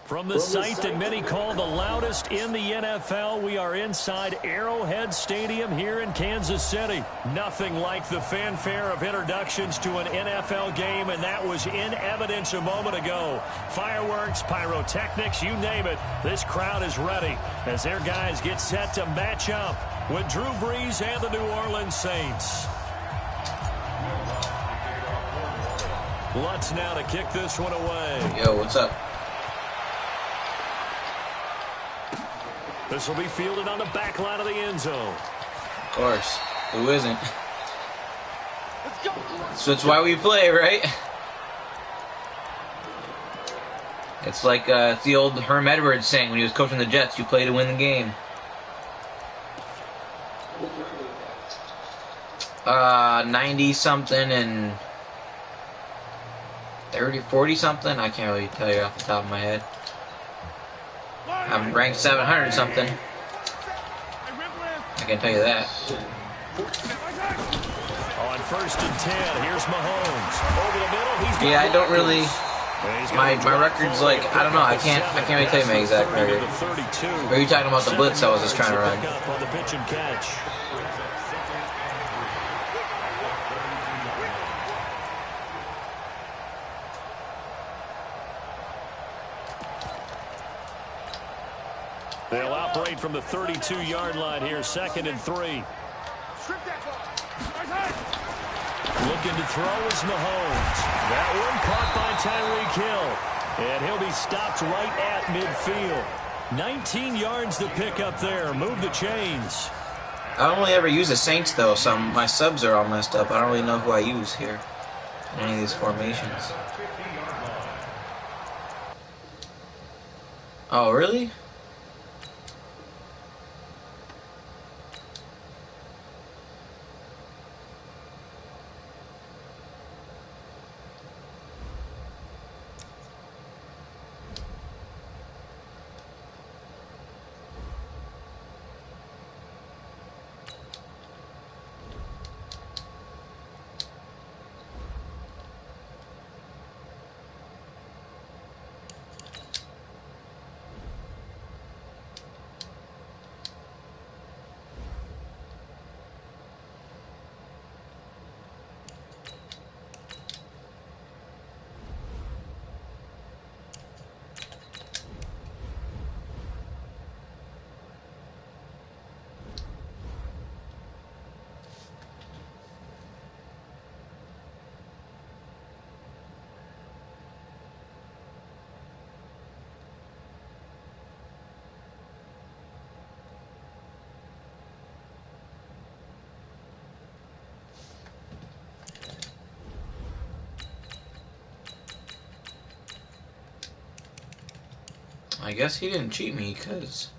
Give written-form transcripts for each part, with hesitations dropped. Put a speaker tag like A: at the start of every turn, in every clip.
A: From the site that many call the loudest in the NFL, we are inside Arrowhead Stadium here in Kansas City. Nothing like the fanfare of introductions to an NFL game, and that was in evidence a moment ago. Fireworks, pyrotechnics, you name it. This crowd is ready as their guys get set to match up with Drew Brees and the New Orleans Saints. Lutz now to kick this one away.
B: Yo, what's up?
A: This will be fielded on the back line of the end zone.
B: Of course. Who isn't? So that's why we play, right? It's like it's the old Herm Edwards saying when he was coaching the Jets, you play to win the game. 90-something and 30, 40-something. I can't really tell you off the top of my head. I'm ranked 700-something. I can tell you that.
A: On 1st and 10, here's Mahomes. Over the middle, he's got
B: I don't really. My record's like, I don't know. I can't really tell you my exact record. Are you talking about the blitz I was just trying to run?
A: On the pitch and catch. They'll operate from the 32-yard line here, 2nd and 3. Looking to throw is Mahomes. That one caught by Tyreek Hill. And he'll be stopped right at midfield. 19 yards to pick up there. Move the chains.
B: I don't really ever use the Saints, though, so my subs are all messed up. I don't really know who I use here in any of these formations. Oh, really? I guess he didn't cheat me, because...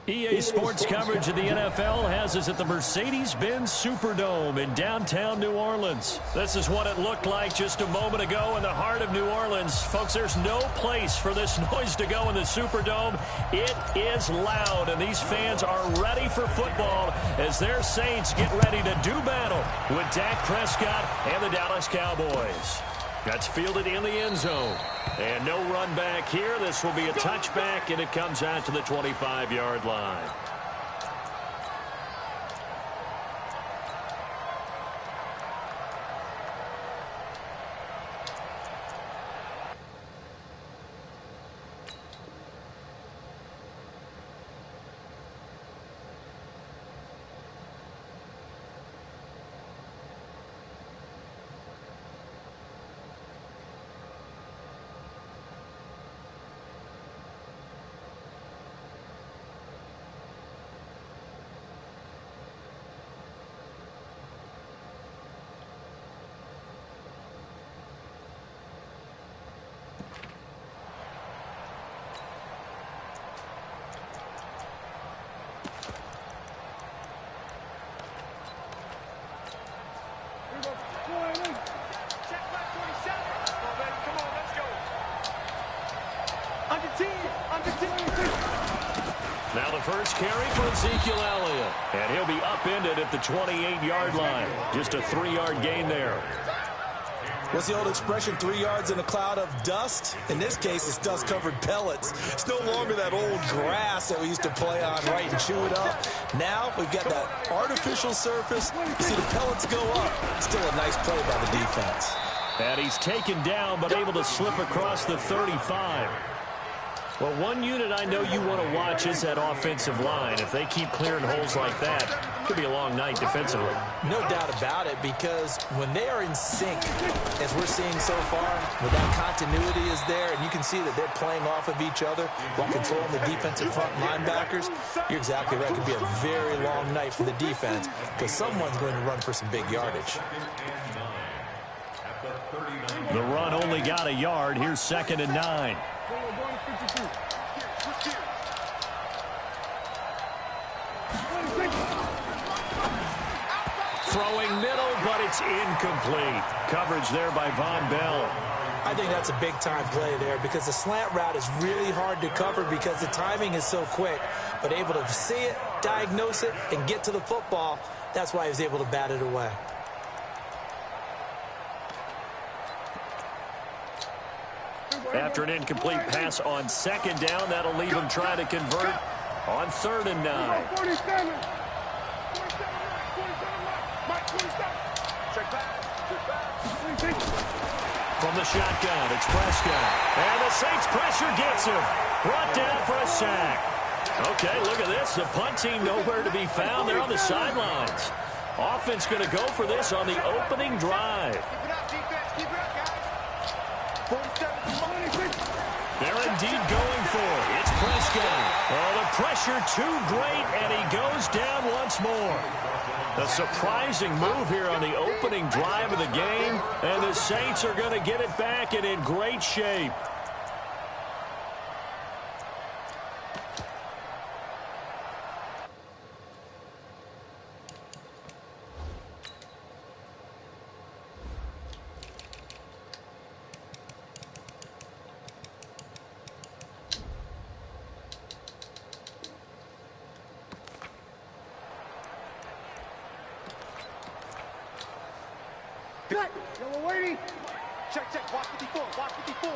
A: EA Sports coverage of the NFL has us at the Mercedes-Benz Superdome in downtown New Orleans. This is what it looked like just a moment ago in the heart of New Orleans. Folks, there's no place for this noise to go in the Superdome. It is loud, and these fans are ready for football as their Saints get ready to do battle with Dak Prescott and the Dallas Cowboys. That's fielded in the end zone. And no run back here. This will be a touchback, and it comes out to the 25-yard line. Now the first carry for Ezekiel Elliott. And he'll be upended at the 28-yard line. Just a 3-yard gain there.
C: What's the old expression, 3 yards in a cloud of dust? In this case, it's dust-covered pellets. It's no longer that old grass that we used to play on, right, and chew it up. Now we've got that artificial surface. You see the pellets go up. Still a nice play by the defense.
A: And he's taken down, but able to slip across the 35. Well, one unit I know you want to watch is that offensive line. If they keep clearing holes like that, it could be a long night defensively.
C: No doubt about it, because when they are in sync, as we're seeing so far, when that continuity is there, and you can see that they're playing off of each other while controlling the defensive front linebackers, you're exactly right. It could be a very long night for the defense, because someone's going to run for some big yardage.
A: The run only got a yard. Here's 2nd and 9. Throwing middle, but it's incomplete. Coverage there by Von Bell.
C: I think that's a big-time play there because the slant route is really hard to cover because the timing is so quick. But able to see it, diagnose it, and get to the football, that's why he was able to bat it away.
A: After an incomplete pass on 2nd down, that'll leave him trying to convert on 3rd and 9. From the shotgun, it's Prescott. And the Saints pressure gets him. Brought down for a sack. Okay, look at this. The punt team nowhere to be found. They're on the sidelines. Offense going to go for this on the opening drive. They're indeed going for it. It's Prescott. Oh, the pressure too great, and he goes down once more. A surprising move here on the opening drive of the game, and the Saints are going to get it back and in great shape.
D: Check. Yo, we're waiting. Check. Watch 54. Watch 54.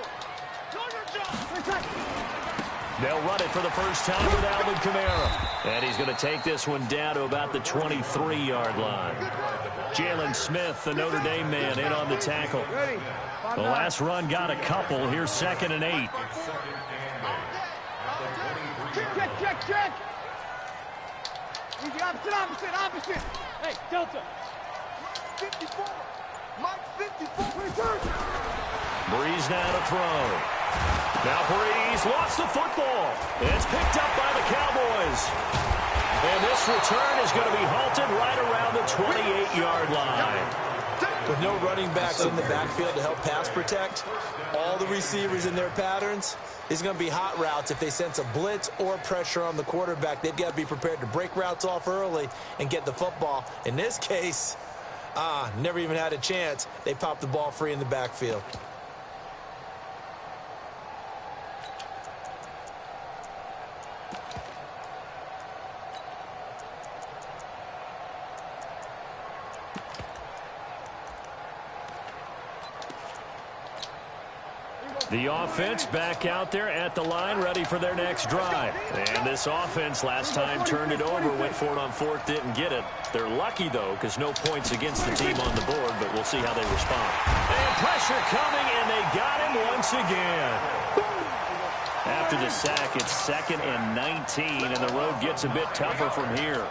A: They'll run it for the first time with Alvin Kamara. And he's going to take this one down to about the 23-yard line. Jalen Smith, the Notre Dame man, in on the tackle. The last run got a couple. Here's 2nd and 8.
D: Check. Easy, opposite. Hey, Delta. 54. Mike 54.
A: Breeze now to throw. Now Breeze lost the football. It's picked up by the Cowboys. And this return is going to be halted right around the 28-yard line.
C: With no running backs in the backfield to help pass protect, all the receivers in their patterns, it's going to be hot routes. If they sense a blitz or pressure on the quarterback, they've got to be prepared to break routes off early and get the football. In this case, never even had a chance. They popped the ball free in the backfield.
A: The offense back out there at the line, ready for their next drive. And this offense last time turned it over, went for it on fourth, didn't get it. They're lucky, though, because no points against the team on the board, but we'll see how they respond. And pressure coming, and they got him once again. After the sack, it's 2nd and 19, and the road gets a bit tougher from here.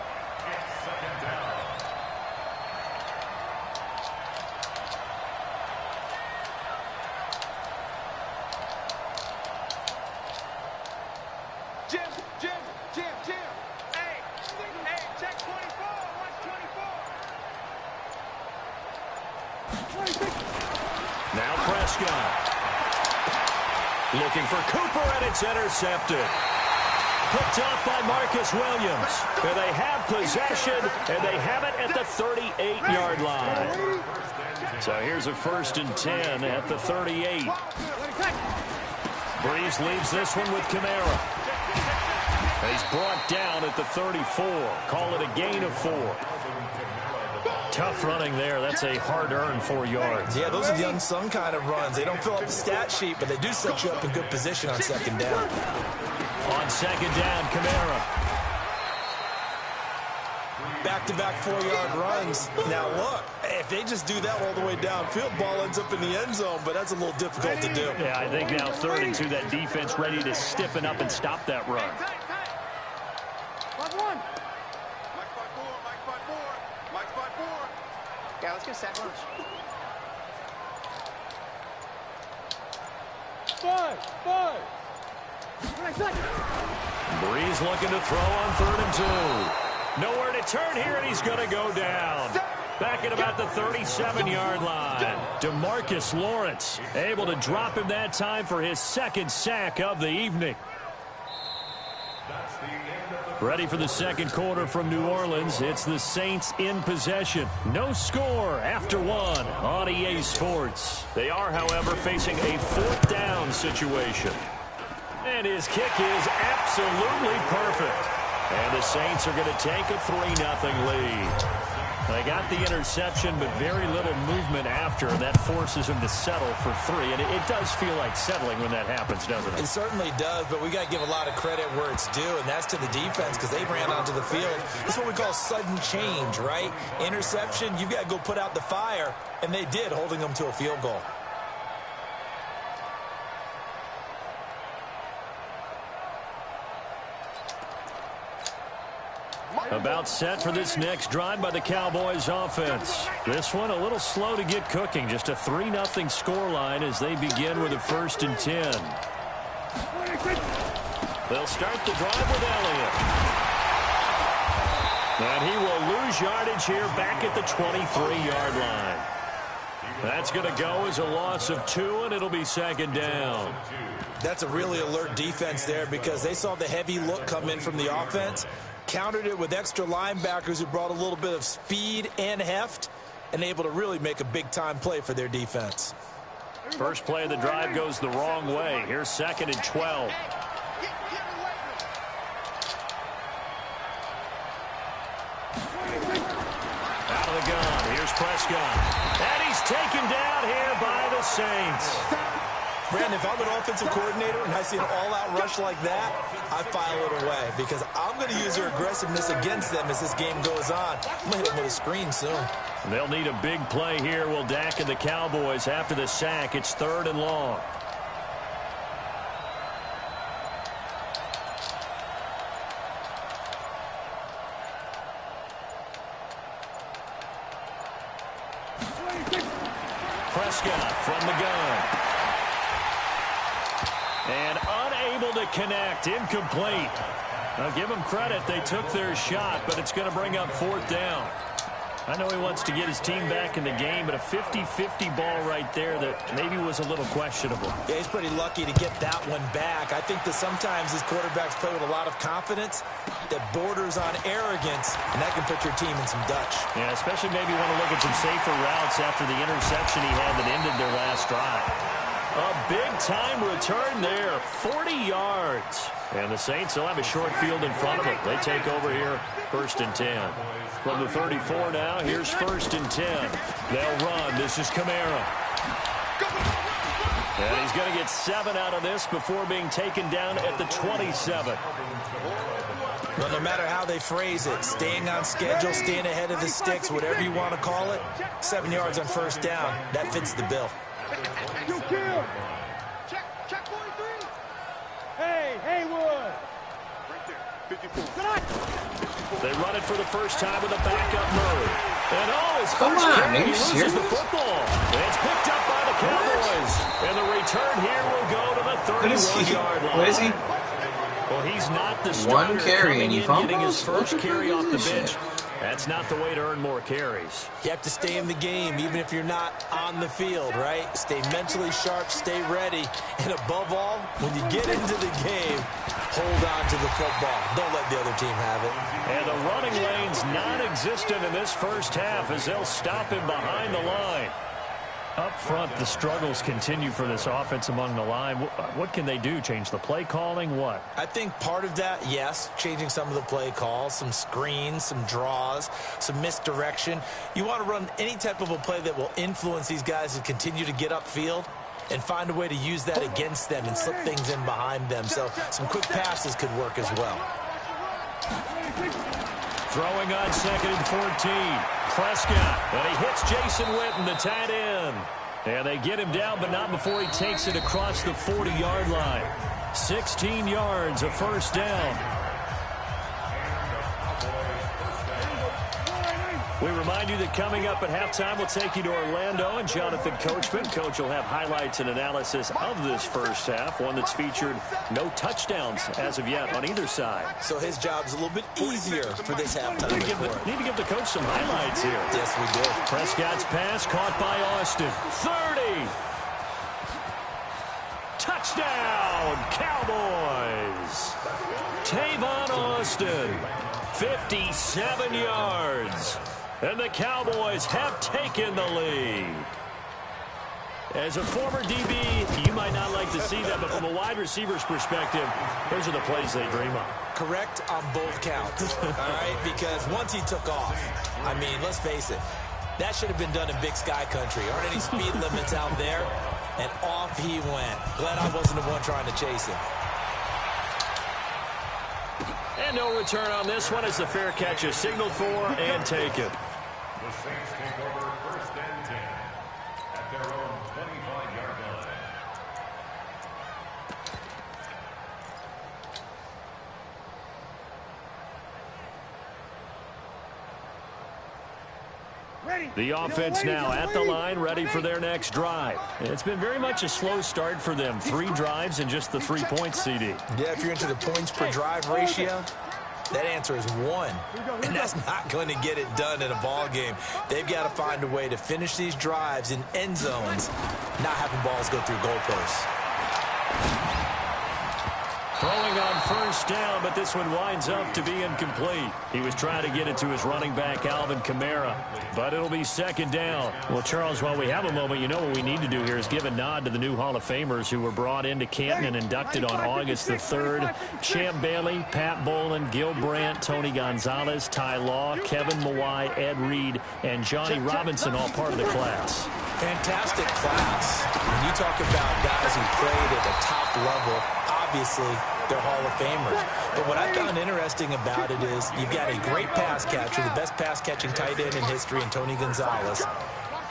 A: Now Prescott. Looking for Cooper, and it's intercepted. Picked off by Marcus Williams. And they have possession, and they have it at the 38-yard line. So here's a 1st and 10 at the 38. Breeze leaves this one with Kamara. And he's brought down at the 34. Call it a gain of 4. Tough running there. That's a hard-earned 4 yards.
C: Yeah, those are the unsung kind of runs. They don't fill up the stat sheet, but they do set you up in good position on 2nd down.
A: On 2nd down, Kamara.
C: Back-to-back 4-yard runs. Now, look, if they just do that all the way downfield, ball ends up in the end zone, but that's a little difficult to do.
A: Yeah, I think now 3rd and 2, that defense ready to stiffen up and stop that run.
D: Yeah, let's get a sack lunch. 5.
A: Breeze looking to throw on 3rd and 2. Nowhere to turn here, and he's going to go down. Back at about the 37-yard line. DeMarcus Lawrence able to drop him that time for his 2nd sack of the evening. Ready for the 2nd quarter from New Orleans. It's the Saints in possession. No score after 1 on EA Sports. They are, however, facing a 4th down situation. And his kick is absolutely perfect. And the Saints are going to take a 3-0 lead. They got the interception, but very little movement after. That forces him to settle for 3. And it does feel like settling when that happens, doesn't it?
C: It certainly does, but we got to give a lot of credit where it's due, and that's to the defense because they ran onto the field. It's what we call sudden change, right? Interception, you've got to go put out the fire, and they did, holding them to a field goal.
A: About set for this next drive by the Cowboys offense. This one a little slow to get cooking. Just a 3-0 scoreline as they begin with a 1st and 10. They'll start the drive with Elliott. And he will lose yardage here back at the 23-yard line. That's going to go as a loss of 2, and it'll be 2nd down.
C: That's a really alert defense there because they saw the heavy look come in from the offense, countered it with extra linebackers who brought a little bit of speed and heft, and able to really make a big-time play for their defense.
A: First play of the drive goes the wrong way. Here's 2nd and 12. Out of the gun. Here's Prescott. And he's taken down here by the Saints.
C: Brandon, if I'm an offensive coordinator and I see an all-out rush like that, I file it away because I'm going to use their aggressiveness against them as this game goes on. I'm going to hit them with a screen soon.
A: They'll need a big play here. Will Dak and the Cowboys after the sack. It's 3rd and long. Prescott from the gun. And unable to connect. Incomplete. Now give them credit. They took their shot, but it's going to bring up 4th down. I know he wants to get his team back in the game, but a 50-50 ball right there that maybe was a little questionable.
C: Yeah, he's pretty lucky to get that one back. I think that sometimes these quarterbacks play with a lot of confidence that borders on arrogance, and that can put your team in some Dutch.
A: Yeah, especially maybe want to look at some safer routes after the interception he had that ended their last drive. A big-time return there, 40 yards. And the Saints will have a short field in front of them. They take over here, 1st and 10. From the 34 now, here's 1st and 10. They'll run. This is Kamara. And he's going to get 7 out of this before being taken down at the 27.
C: Well, no matter how they phrase it, staying on schedule, staying ahead of the sticks, whatever you want to call it, 7 yards on 1st down, that fits the bill.
D: Check 43. Hey, Haywood. Right there, 54.
A: They run it for the first time with a backup move. And his
B: Come
A: first
B: on,
A: carry, he
B: loses
A: loses the football. It's picked up by the Cowboys. And the return here will go to the 31-yard line.
B: What is he?
A: Well, he's not the starter.
B: One carry and he
A: getting his
B: fumbles?
A: first carry off the bench. That's not the way to earn more carries.
C: You have to stay in the game, even if you're not on the field, right? Stay mentally sharp, stay ready, and above all, when you get into the game, hold on to the football. Don't let the other team have it.
A: And the running lane's non-existent in this first half as they'll stop him behind the line. Up front, the struggles continue for this offense among the line. What can they do? Change the play calling? What?
C: I think part of that, yes, changing some of the play calls, some screens, some draws, some misdirection. You want to run any type of a play that will influence these guys to continue to get upfield and find a way to use that against them and slip things in behind them. So some quick passes could work as well.
A: Throwing on 2nd and 14. Prescott, and he hits Jason Witten, the tight end. And they get him down, but not before he takes it across the 40-yard line. 16 yards, a 1st down. We remind you that coming up at halftime, we'll take you to Orlando and Jonathan Coachman. Coach will have highlights and analysis of this first half, one that's featured no touchdowns as of yet on either side.
C: So his job's a little bit easier for this halftime.
A: Need to give the coach some highlights here.
C: Yes, we do.
A: Prescott's pass caught by Austin. 30. Touchdown, Cowboys. Tavon Austin, 57 yards. And the Cowboys have taken the lead. As a former DB, you might not like to see that, but from a wide receiver's perspective, those are the plays they dream of.
C: Correct on both counts, all right? Because once he took off, I mean, let's face it, that should have been done in Big Sky Country. Aren't any speed limits out there? And off he went. Glad I wasn't the one trying to chase him.
A: And no return on this one as the fair catch is signaled for and taken.
E: The Saints take over 1st and 10 at their own 25-yard line.
A: The offense now at the line, ready for their next drive. It's been very much a slow start for them. 3 drives and just the 3 points, CD.
C: Yeah, if you're into the points per drive ratio, that answer is 1. And that's not going to get it done in a ball game. They've got to find a way to finish these drives in end zones, not having balls go through goalposts.
A: Throwing on 1st down, but this one winds up to be incomplete. He was trying to get it to his running back, Alvin Kamara, but it'll be 2nd down. Well, Charles, while we have a moment, you know what we need to do here is give a nod to the new Hall of Famers who were brought into Canton and inducted on August the 3rd. Champ Bailey, Pat Bolin, Gil Brandt, Tony Gonzalez, Ty Law, Kevin Mawai, Ed Reed, and Johnny Robinson, all part of the class.
C: Fantastic class. When you talk about guys who played at the top level, obviously they're Hall of Famers. But what I found interesting about it is you've got a great pass catcher, the best pass-catching tight end in history, in Tony Gonzalez.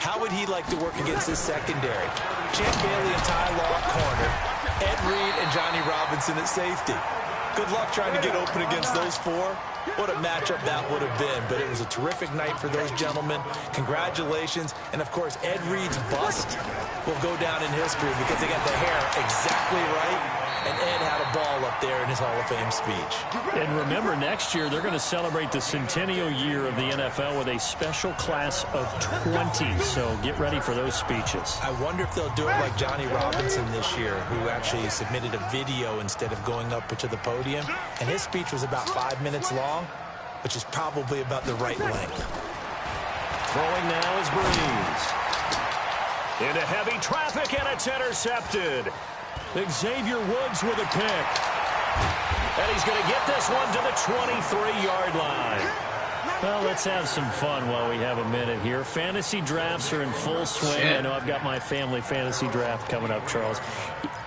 C: How would he like to work against his secondary? Champ Bailey and Ty Law at corner, Ed Reed and Johnny Robinson at safety. Good luck trying to get open against those 4. What a matchup that would have been. But it was a terrific night for those gentlemen. Congratulations. And, of course, Ed Reed's bust will go down in history because they got the hair exactly right And Ed had a ball up there in his Hall of Fame speech.
A: And remember, next year they're going to celebrate the centennial year of the NFL with a special class of 20. So get ready for those speeches.
C: I wonder if they'll do it like Johnny Robinson this year, who actually submitted a video instead of going up to the podium. And his speech was about 5 minutes long, which is probably about the right length.
A: Throwing now is Breeze. Into heavy traffic, and it's intercepted. Xavier Woods with a pick. And he's going to get this one to the 23-yard line. Well, let's have some fun while we have a minute here. Fantasy drafts are in full swing. I know I've got my family fantasy draft coming up, Charles.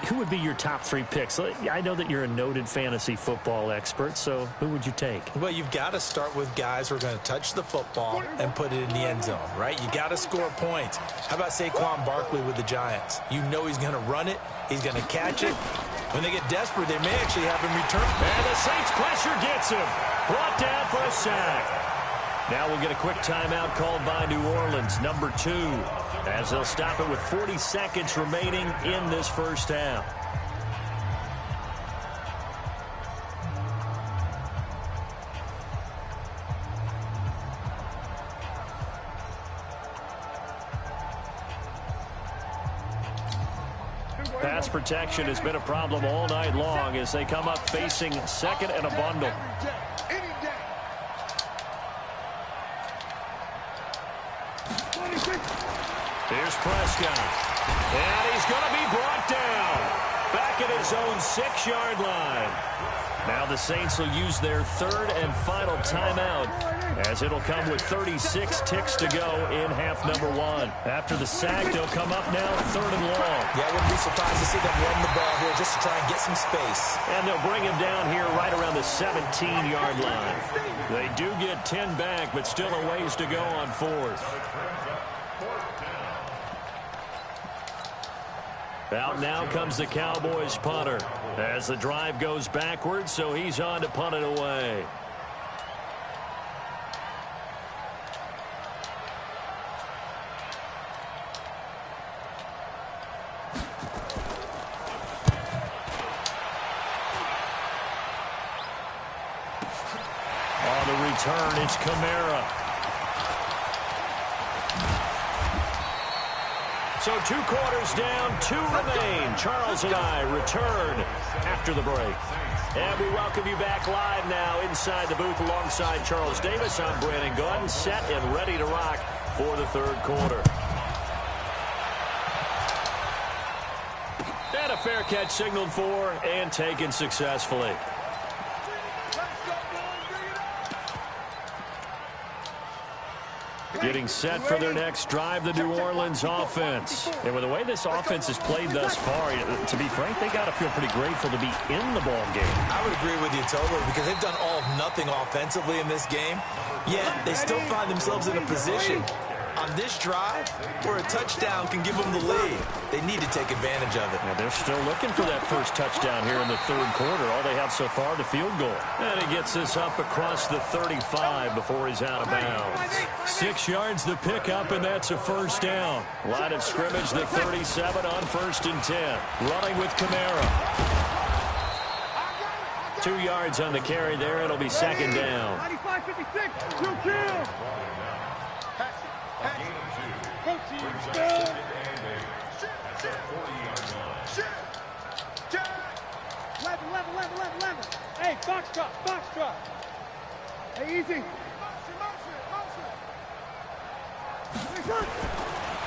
A: Who would be your top 3 picks? I know that you're a noted fantasy football expert, so who would you take?
C: Well, you've got to start with guys who are going to touch the football and put it in the end zone, right? You got to score points. How about Saquon Barkley with the Giants? You know he's going to run it. He's going to catch it. When they get desperate, they may actually have him return.
A: And the Saints pressure gets him. Brought down for a sack. Now we'll get a quick timeout called by New Orleans, number 2, as they'll stop it with 40 seconds remaining in this first half. Pass protection has been a problem all night long as they come up facing second and a bundle. Here's Prescott. And he's going to be brought down. Back at his own 6-yard line. Now the Saints will use their 3rd and final timeout, as it'll come with 36 ticks to go in half number 1. After the sack, they'll come up now 3rd and long.
C: Yeah, I wouldn't be surprised to see them run the ball here just to try and get some space.
A: And they'll bring him down here right around the 17-yard line. They do get 10 back, but still a ways to go on 4th. Out now comes the Cowboys punter as the drive goes backwards, so he's on to punt it away. On the return, it's Kamara. So 2 quarters down, 2 remain. Charles and I return after the break. And we welcome you back live now inside the booth alongside Charles Davis. I'm Brandon Gaudin, set and ready to rock for the 3rd quarter. And a fair catch signaled for and taken successfully. Getting set for their next drive, the New Orleans offense. And with the way this offense has played thus far, to be frank, they got to feel pretty grateful to be in the ball game.
C: I would agree with you totally, because they've done all of nothing offensively in this game, yet they still find themselves in a position on this drive where a touchdown can give them the lead. They need to take advantage of it.
A: Yeah, they're still looking for that first touchdown here in the 3rd quarter. All they have so far, the field goal. And he gets this up across the 35 before he's out of bounds. 6 yards the pickup, and that's a first down. Line of scrimmage, the 37 on 1st and 10. Running with Kamara. 2 yards on the carry there. It'll be 2nd down.
D: 95-56, you kill. Level. Hey, box drop. Hey, easy.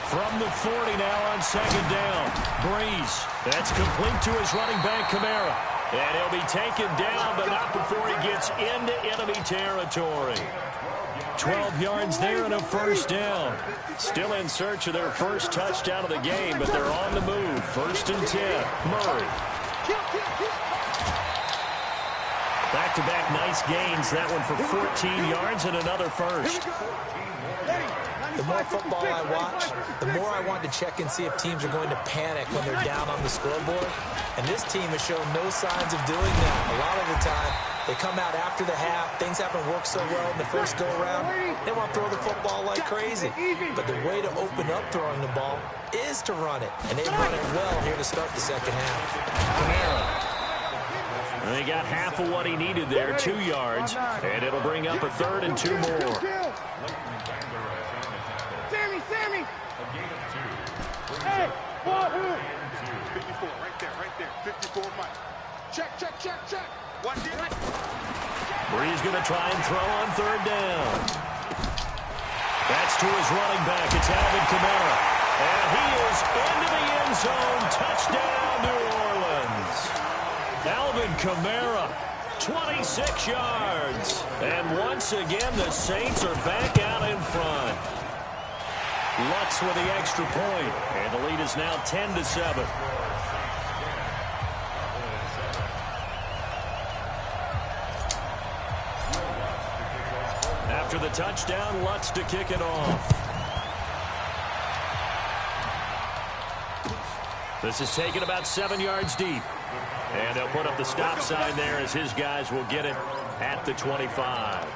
A: From the 40 now on 2nd down. Breeze. That's complete to his running back, Kamara. And he'll be taken down, but not before he gets into enemy territory. 12 yards there and a first down. Still in search of their first touchdown of the game, but they're on the move. 1st and 10. Murray. Back-to-back nice gains. That one for 14 yards and another first.
C: The more football I watch, the more I want to check and see if teams are going to panic when they're down on the scoreboard. And this team has shown no signs of doing that. A lot of the time, they come out after the half. Things haven't worked so well in the first go-around. They want to throw the football like crazy. But the way to open up throwing the ball is to run it. And they've run it well here to start the second half.
A: Kamara And he got half of what he needed there, 2 yards. And it'll bring up a 3rd and 2 more.
D: Sammy! Hey, 54, right there. 54, Mike. Check. One deal.
A: Bree's going to try and throw on 3rd down. That's to his running back. It's Alvin Kamara. And he is into the end zone. Touchdown, New Orleans. Alvin Kamara, 26 yards. And once again, the Saints are back out in front. Lutz with the extra point. And the lead is now 10-7. After the touchdown, Lutz to kick it off. This is taken about 7 yards deep. And they'll put up the stop sign there as his guys will get it at the 25.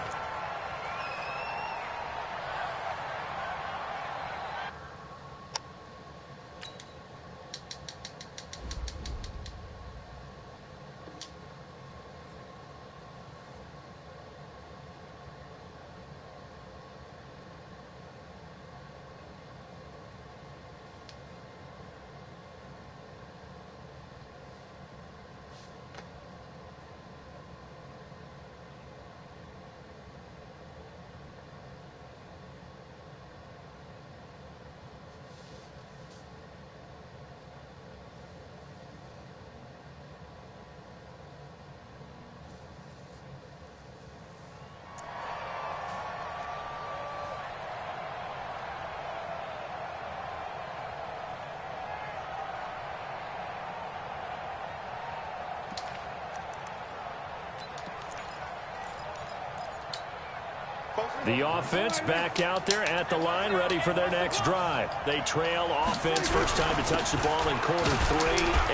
A: The offense back out there at the line, ready for their next drive. They trail offense, first time to touch the ball in quarter 3,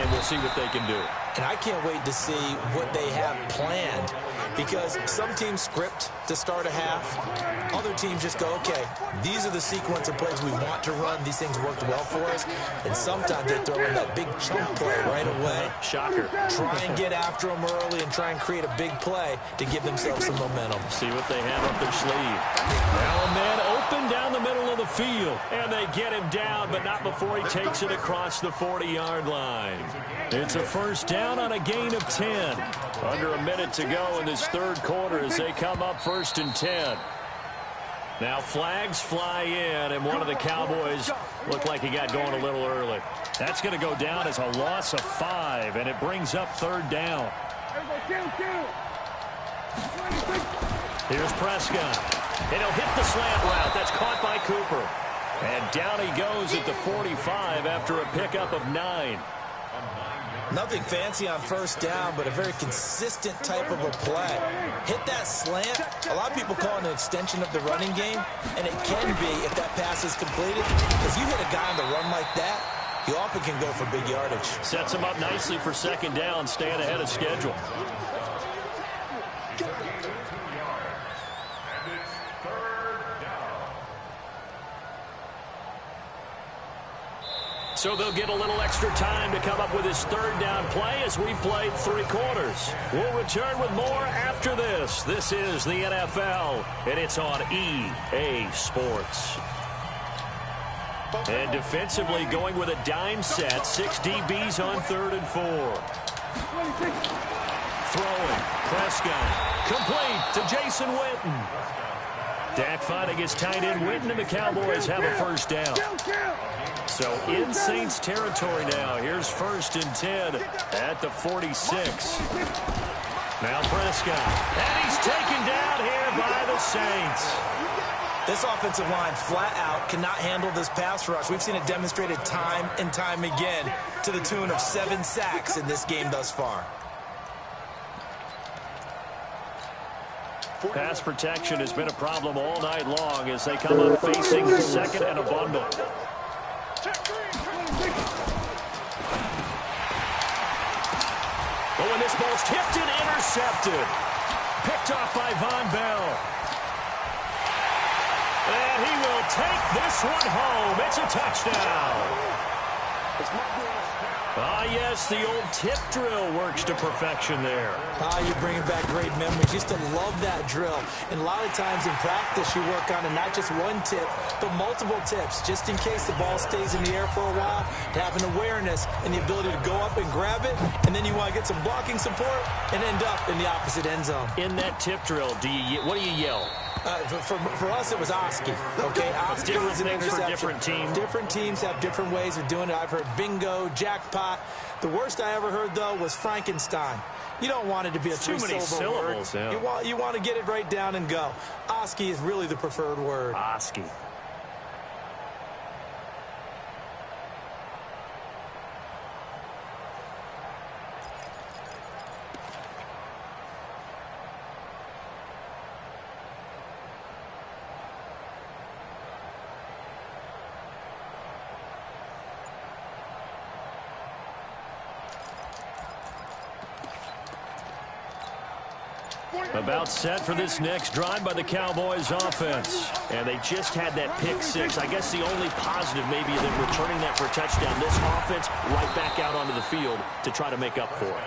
A: and we'll see what they can do.
C: And I can't wait to see what they have planned, because some teams script to start a half. Other teams just go, okay, these are the sequence of plays we want to run. These things worked well for us. And sometimes they throw in that big chunk play right away.
A: Shocker.
C: Try and get after them early and try and create a big play to give themselves some momentum.
A: See what they have up their sleeve. Now a man open down the middle of the field. And they get him down, but not before he takes it across the 40-yard line. It's a first down on a gain of 10. Under a minute to go in this 3rd quarter as they come up 1st and 10. Now flags fly in, and one of the Cowboys looked like he got going a little early. That's going to go down as a loss of 5, and it brings up 3rd down. Here's Prescott. And he'll hit the slant route. That's caught by Cooper. And down he goes at the 45 after a pickup of 9.
C: Nothing fancy on first down, but a very consistent type of a play. Hit that slant. A lot of people call it an extension of the running game, and it can be if that pass is completed. If you hit a guy on the run like that, he often can go for big yardage.
A: Sets him up nicely for 2nd down, staying ahead of schedule. So they'll get a little extra time to come up with his 3rd down play as we've played 3 quarters. We'll return with more after this. This is the NFL, and it's on EA Sports. And defensively going with a dime set, 6 DBs on 3rd and 4. Throwing, Prescott, complete to Jason Witten. Dak finding his tight end Witten, and the Cowboys have a first down. So in Saints territory now. Here's 1st and 10 at the 46. Now Prescott. And he's taken down here by the Saints.
C: This offensive line flat out cannot handle this pass rush. We've seen it demonstrated time and time again to the tune of 7 sacks in this game thus far.
A: Pass protection has been a problem all night long as they come up facing 2nd and a bundle. Oh, and this ball's tipped and intercepted. Picked off by Von Bell. And he will take this one home. It's a touchdown. Ah, yes, the old tip drill works to perfection there.
C: Ah, you're bringing back great memories. Used to love that drill. And a lot of times in practice, you work on it, not just one tip, but multiple tips, just in case the ball stays in the air for a while, to have an awareness and the ability to go up and grab it, and then you want to get some blocking support and end up in the opposite end zone.
A: In that tip drill, what do you yell?
C: For us, it was Oski. Okay, Oski was an interception.
A: For different teams.
C: Different teams have different ways of doing it. I've heard bingo, jackpot. The worst I ever heard, though, was Frankenstein. You don't want it to be a three-syllable word.
A: Yeah.
C: You want to get it right down and go. Oski is really the preferred word.
A: Oski. About set for this next drive by the Cowboys offense. And they just had that pick six. I guess the only positive maybe that returning that for a touchdown. This offense right back out onto the field to try to make up for it.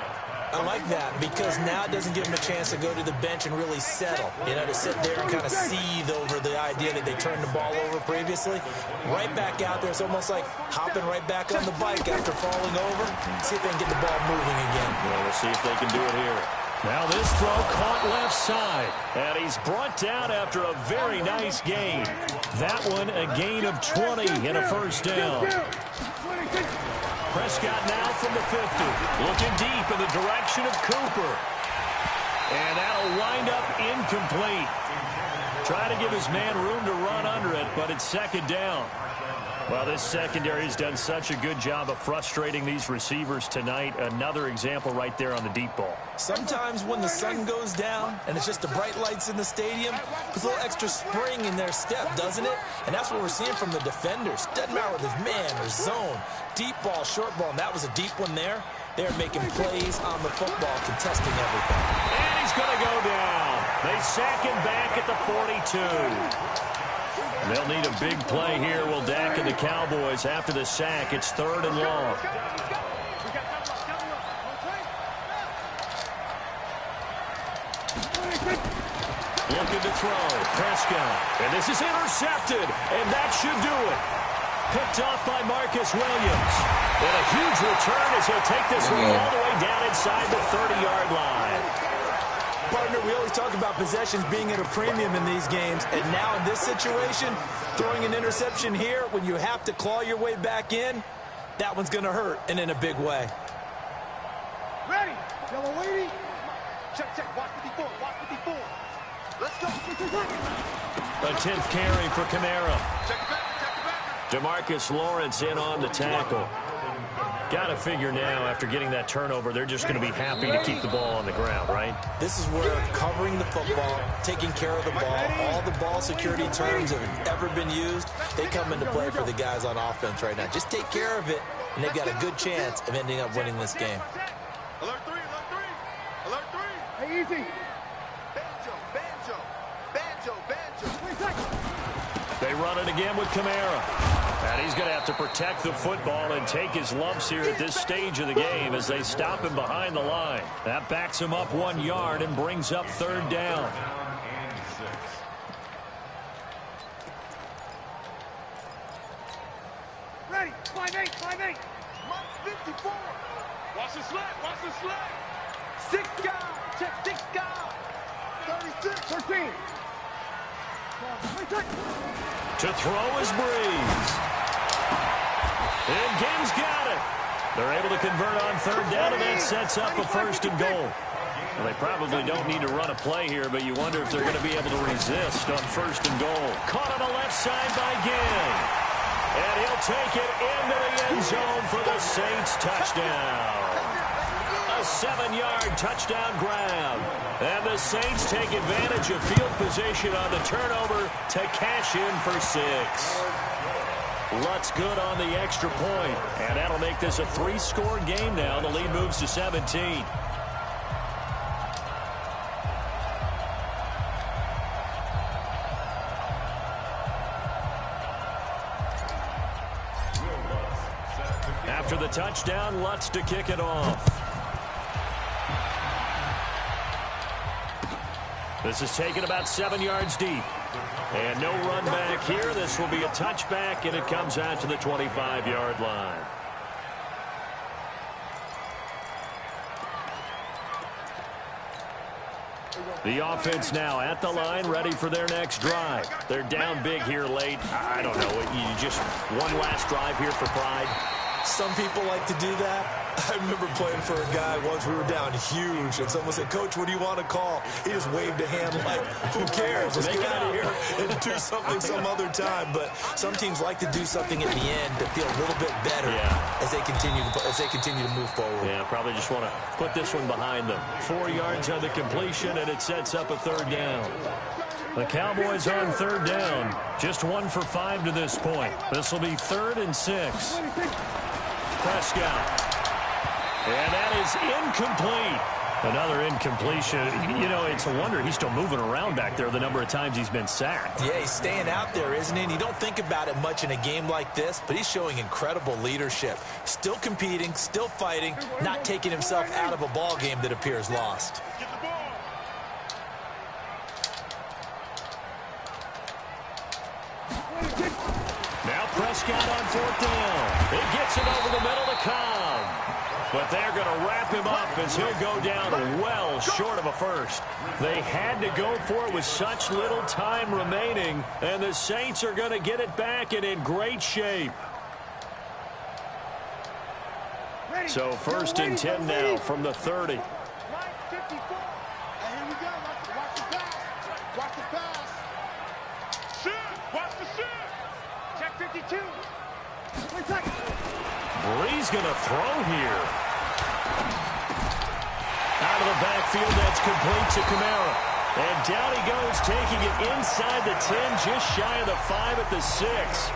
C: I like that because now it doesn't give them a chance to go to the bench and really settle. You know, to sit there and kind of seethe over the idea that they turned the ball over previously. Right back out there. It's almost like hopping right back on the bike after falling over. See if they can get the ball moving again.
A: Well, we'll see if they can do it here. Now this throw caught left side. And he's brought down after a very nice gain. That one a gain of 20 and a first down. Prescott now from the 50. Looking deep in the direction of Cooper. And that'll wind up incomplete. Try to give his man room to run under it, but it's second down. Well, this secondary has done such a good job of frustrating these receivers tonight. Another example right there on the deep ball.
C: Sometimes when the sun goes down and it's just the bright lights in the stadium, there's a little extra spring in their step, doesn't it? And that's what we're seeing from the defenders. Doesn't matter whether it's man or zone, deep ball, short ball, and that was a deep one there. They're making plays on the football, contesting everything.
A: And he's going to go down. They sack him back at the 42. They'll need a big play here. Will Dak and the Cowboys after the sack. It's third and long. Looking to throw. Prescott. And this is intercepted. And that should do it. Picked off by Marcus Williams. And a huge return as he'll take this one all the way down inside the 30-yard line.
C: Partner, we always talk about possessions being at a premium in these games, and now in this situation, throwing an interception here when you have to claw your way back in, that one's going to hurt, and in a big way.
D: Ready. Yellow lady. Check, check. Watch 54. Watch 54. Let's go.
A: A 10th carry for Kamara.
D: Check it back. Check it back.
A: DeMarcus Lawrence in on the tackle. Got to figure now, after getting that turnover, they're just going to be happy to keep the ball on the ground, right?
C: This is where covering the football, taking care of the ball, all the ball security terms that have ever been used, they come into play for the guys on offense right now. Just take care of it, and they've got a good chance of ending up winning this game.
D: Alert 3, alert 3. Alert 3. Hey, easy. Banjo, banjo. Banjo, banjo.
A: They run it again with Kamara. And he's going to have to protect the football and take his lumps here at this stage of the game as they stop him behind the line. That backs him up 1 yard and brings up third down.
D: Ready. 5-8, 5-8. 54. Watch the sled, watch the sled. 6 guys. Check 6 guys. 36. 13.
A: To throw is Breeze. And Gibbs got it. They're able to convert on third down, and that sets up a first and goal. Well, they probably don't need to run a play here, but you wonder if they're going to be able to resist on first and goal. Caught on the left side by Ginn. And he'll take it into the end zone for the Saints touchdown. A 7-yard touchdown grab. And the Saints take advantage of field position on the turnover to cash in for 6. Lutt's good on the extra point. And that'll make this a 3-score game now. The lead moves to 17. After the touchdown, Lutz to kick it off. This is taken about 7 yards deep. And no run back here. This will be a touchback, and it comes out to the 25-yard line. The offense now at the line, ready for their next drive. They're down big here late. I don't know. You just one last drive here for pride.
C: Some people like to do that. I remember playing for a guy once. We were down huge, and someone said, "Coach, what do you want to call?" He just waved a hand like, "Who cares? Let's get out of here and do something some other time." But some teams like to do something at the end to feel a little bit better as they continue to move forward.
A: Yeah, probably just want to put this one behind them. 4 yards on the completion, and it sets up a third down. The Cowboys on third down. Just 1 for 5 to this point. This will be 3rd and 6. Prescott. And that is incomplete. Another incompletion. You know, it's a wonder he's still moving around back there the number of times he's been sacked.
C: Yeah, he's staying out there, isn't he? And you don't think about it much in a game like this, but he's showing incredible leadership. Still competing, still fighting, not taking himself out of a ball game that appears lost.
A: Now Prescott on 4th down. He gets it over the middle to Cobb. But they're going to wrap him up as he'll go down well short of a first. They had to go for it with such little time remaining, and the Saints are going to get it back and in great shape. So 1st and 10 now from the 30.
D: Right, 54. And here we go. Watch the pass. Watch the pass. Shoot. Watch the shoot. Check 52. 1 second.
A: Bree's going to throw here. Out of the backfield, that's complete to Kamara. And down he goes, taking it inside the 10, just shy of the 5 at the 6.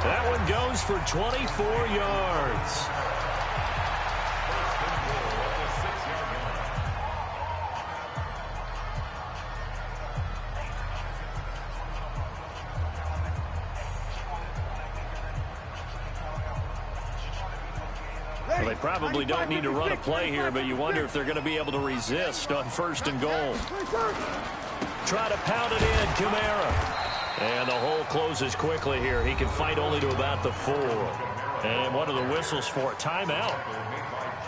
A: That one goes for 24 yards. Well, they probably don't need to run a play here, but you wonder if they're going to be able to resist on 1st and goal. Try to pound it in, Kamara. And the hole closes quickly here. He can fight only to about the 4. And what are the whistles for? Timeout.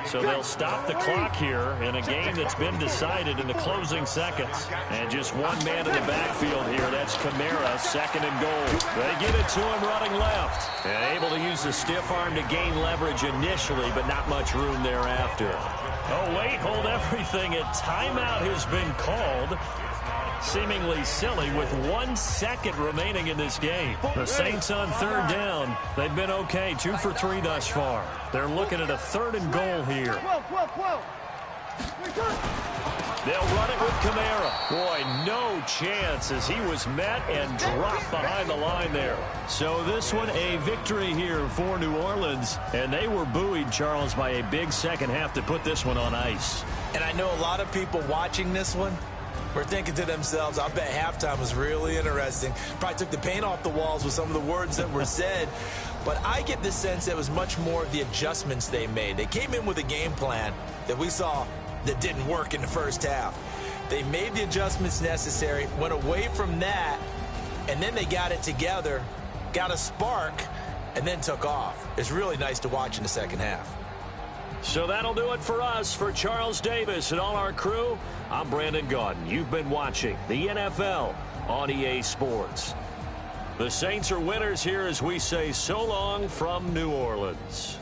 A: So they'll stop the clock here in a game that's been decided in the closing seconds. And just one man in the backfield here. That's Kamara, 2nd and goal. They give it to him running left. And able to use the stiff arm to gain leverage initially, but not much room thereafter. Oh, wait, hold everything. A timeout has been called. Seemingly silly with 1 second remaining in this game. The Saints on 3rd down. They've been okay, 2 for 3 thus far. They're looking at a 3rd and goal here. They'll run it with Kamara. Boy, no chance as he was met and dropped behind the line there. So this one a victory here for New Orleans. And they were buoyed, Charles, by a big second half to put this one on ice.
C: And I know a lot of people watching this one were thinking to themselves, I bet halftime was really interesting. Probably took the paint off the walls with some of the words that were said. But I get the sense that it was much more of the adjustments they made. They came in with a game plan that we saw that didn't work in the first half. They made the adjustments necessary, went away from that, and then they got it together, got a spark, and then took off. It's really nice to watch in the second half.
A: So that'll do it for us. For Charles Davis and all our crew, I'm Brandon Gaudin. You've been watching the NFL on EA Sports. The Saints are winners here as we say so long from New Orleans.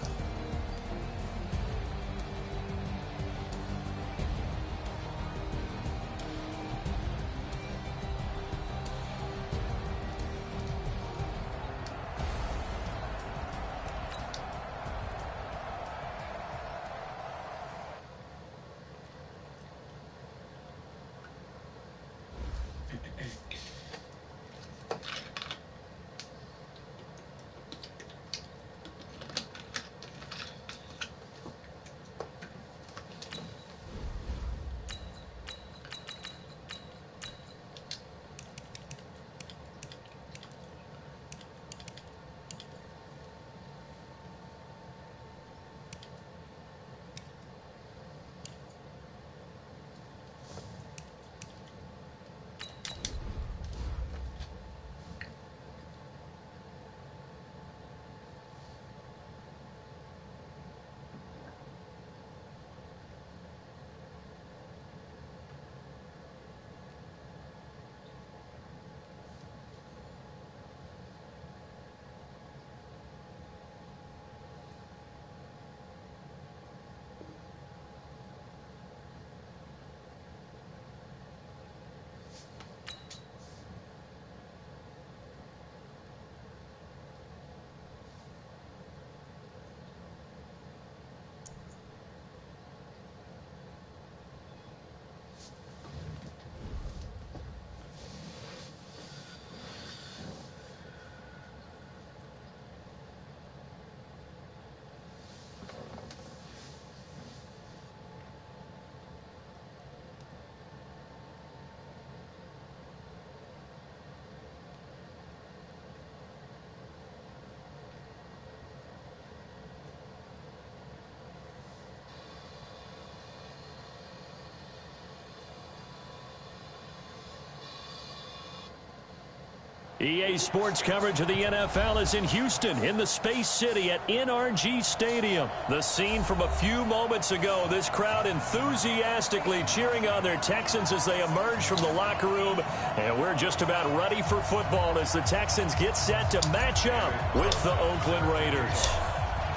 A: EA Sports coverage of the NFL is in Houston, in the Space City at NRG Stadium. The scene from a few moments ago, this crowd enthusiastically cheering on their Texans as they emerge from the locker room. And we're just about ready for football as the Texans get set to match up with the Oakland Raiders.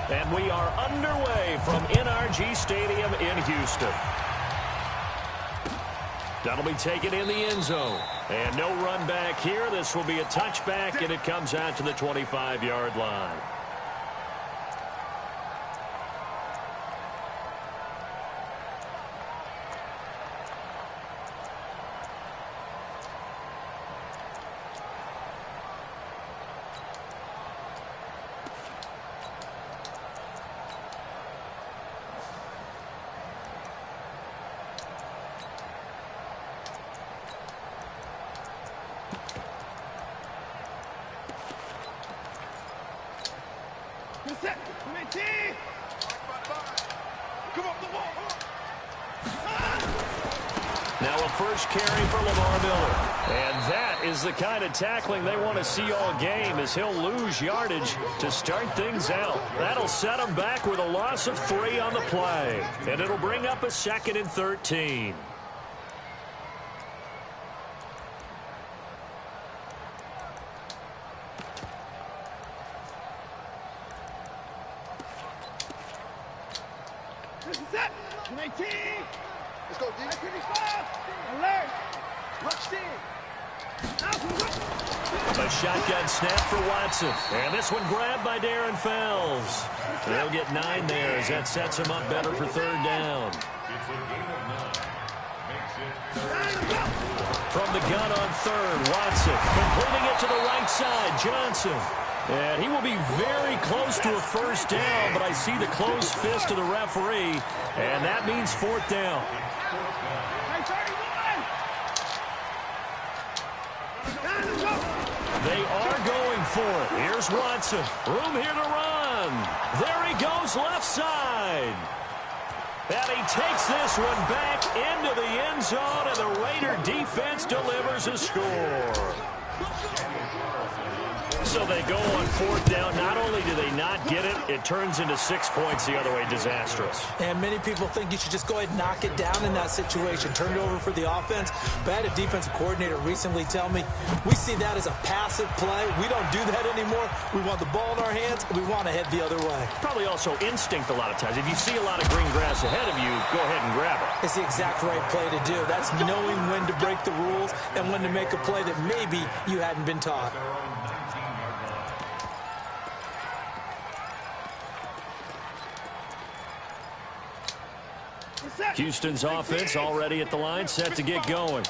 A: And we are underway from NRG Stadium in Houston. That'll be taken in the end zone. And no run back here. This will be a touchback, and it comes out to the 25-yard line. Now a first carry for Lamar Miller. And that is the kind of tackling they want to see all game, as he'll lose yardage to start things out. That'll set him back with a loss of 3 on the play. And it'll bring up a 2nd and 13.
D: Let's go, D. 55. Alert. Rush in.
A: A shotgun snap for Watson. And this one grabbed by Darren Fells. They'll get 9 there as that sets him up better for 3rd down. From the gun on 3rd, Watson completing it to the right side. Johnson. And he will be very close to a 1st down, but I see the closed fist of the referee, and that means 4th down. They are going for it. Here's Watson. Room here to run. There he goes, left side. And he takes this one back into the end zone, and the Raider defense delivers a score. So they go on 4th down. Not only do they not get it, it turns into 6 points the other way. Disastrous.
C: And many people think you should just go ahead and knock it down in that situation. Turn it over for the offense. But I had a defensive coordinator recently tell me, we see that as a passive play. We don't do that anymore. We want the ball in our hands, and we want to head the other way.
A: Probably also instinct a lot of times. If you see a lot of green grass ahead of you, go ahead and grab it.
C: It's the exact right play to do. That's knowing when to break the rules and when to make a play that maybe you hadn't been taught.
A: Houston's offense already at the line, set to get going.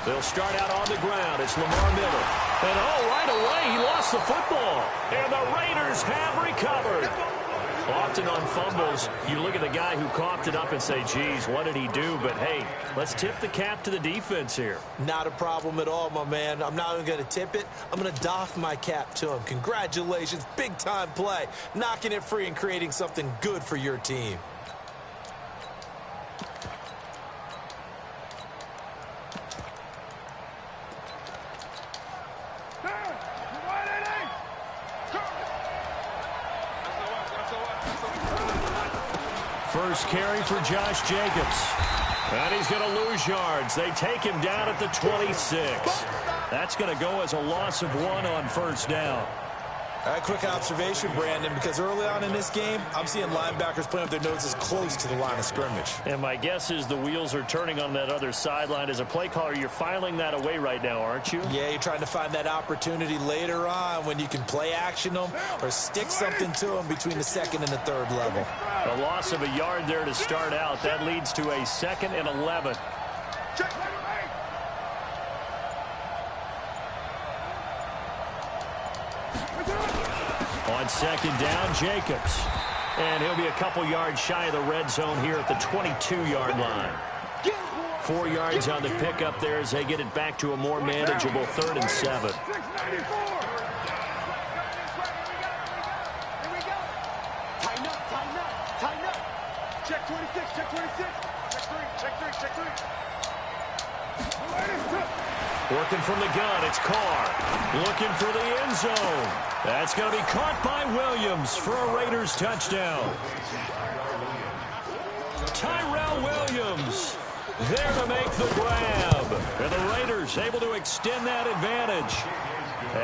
A: They'll start out on the ground. It's Lamar Miller. And right away, he lost the football. And the Raiders have recovered. Often on fumbles, you look at the guy who coughed it up and say, geez, what did he do? But, hey, let's tip the cap to the defense here.
C: Not a problem at all, my man. I'm not even going to tip it. I'm going to doff my cap to him. Congratulations. Big-time play. Knocking it free and creating something good for your team.
A: First carry for Josh Jacobs. And he's going to lose yards. They take him down at the 26. That's going to go as a loss of 1 on 1st down.
C: A quick observation, Brandon, because early on in this game, I'm seeing linebackers playing with their noses close to the line of scrimmage.
A: And my guess is the wheels are turning on that other sideline. As a play caller, you're filing that away right now, aren't you?
C: Yeah, you're trying to find that opportunity later on when you can play action them or stick something to them between the 2nd and the 3rd level.
A: A loss of a yard there to start out. That leads to a 2nd and 11. On 2nd down, Jacobs. And he'll be a couple yards shy of the red zone here at the 22-yard line. 4 yards on the pickup there as they get it back to a more manageable 3rd and 7.
D: Check 26, check 26. Check 3, check 3, check 3.
A: Working from the gun, it's Carr. Looking for the end zone. That's going to be caught by Williams for a Raiders touchdown. Tyrell Williams there to make the grab. And the Raiders able to extend that advantage.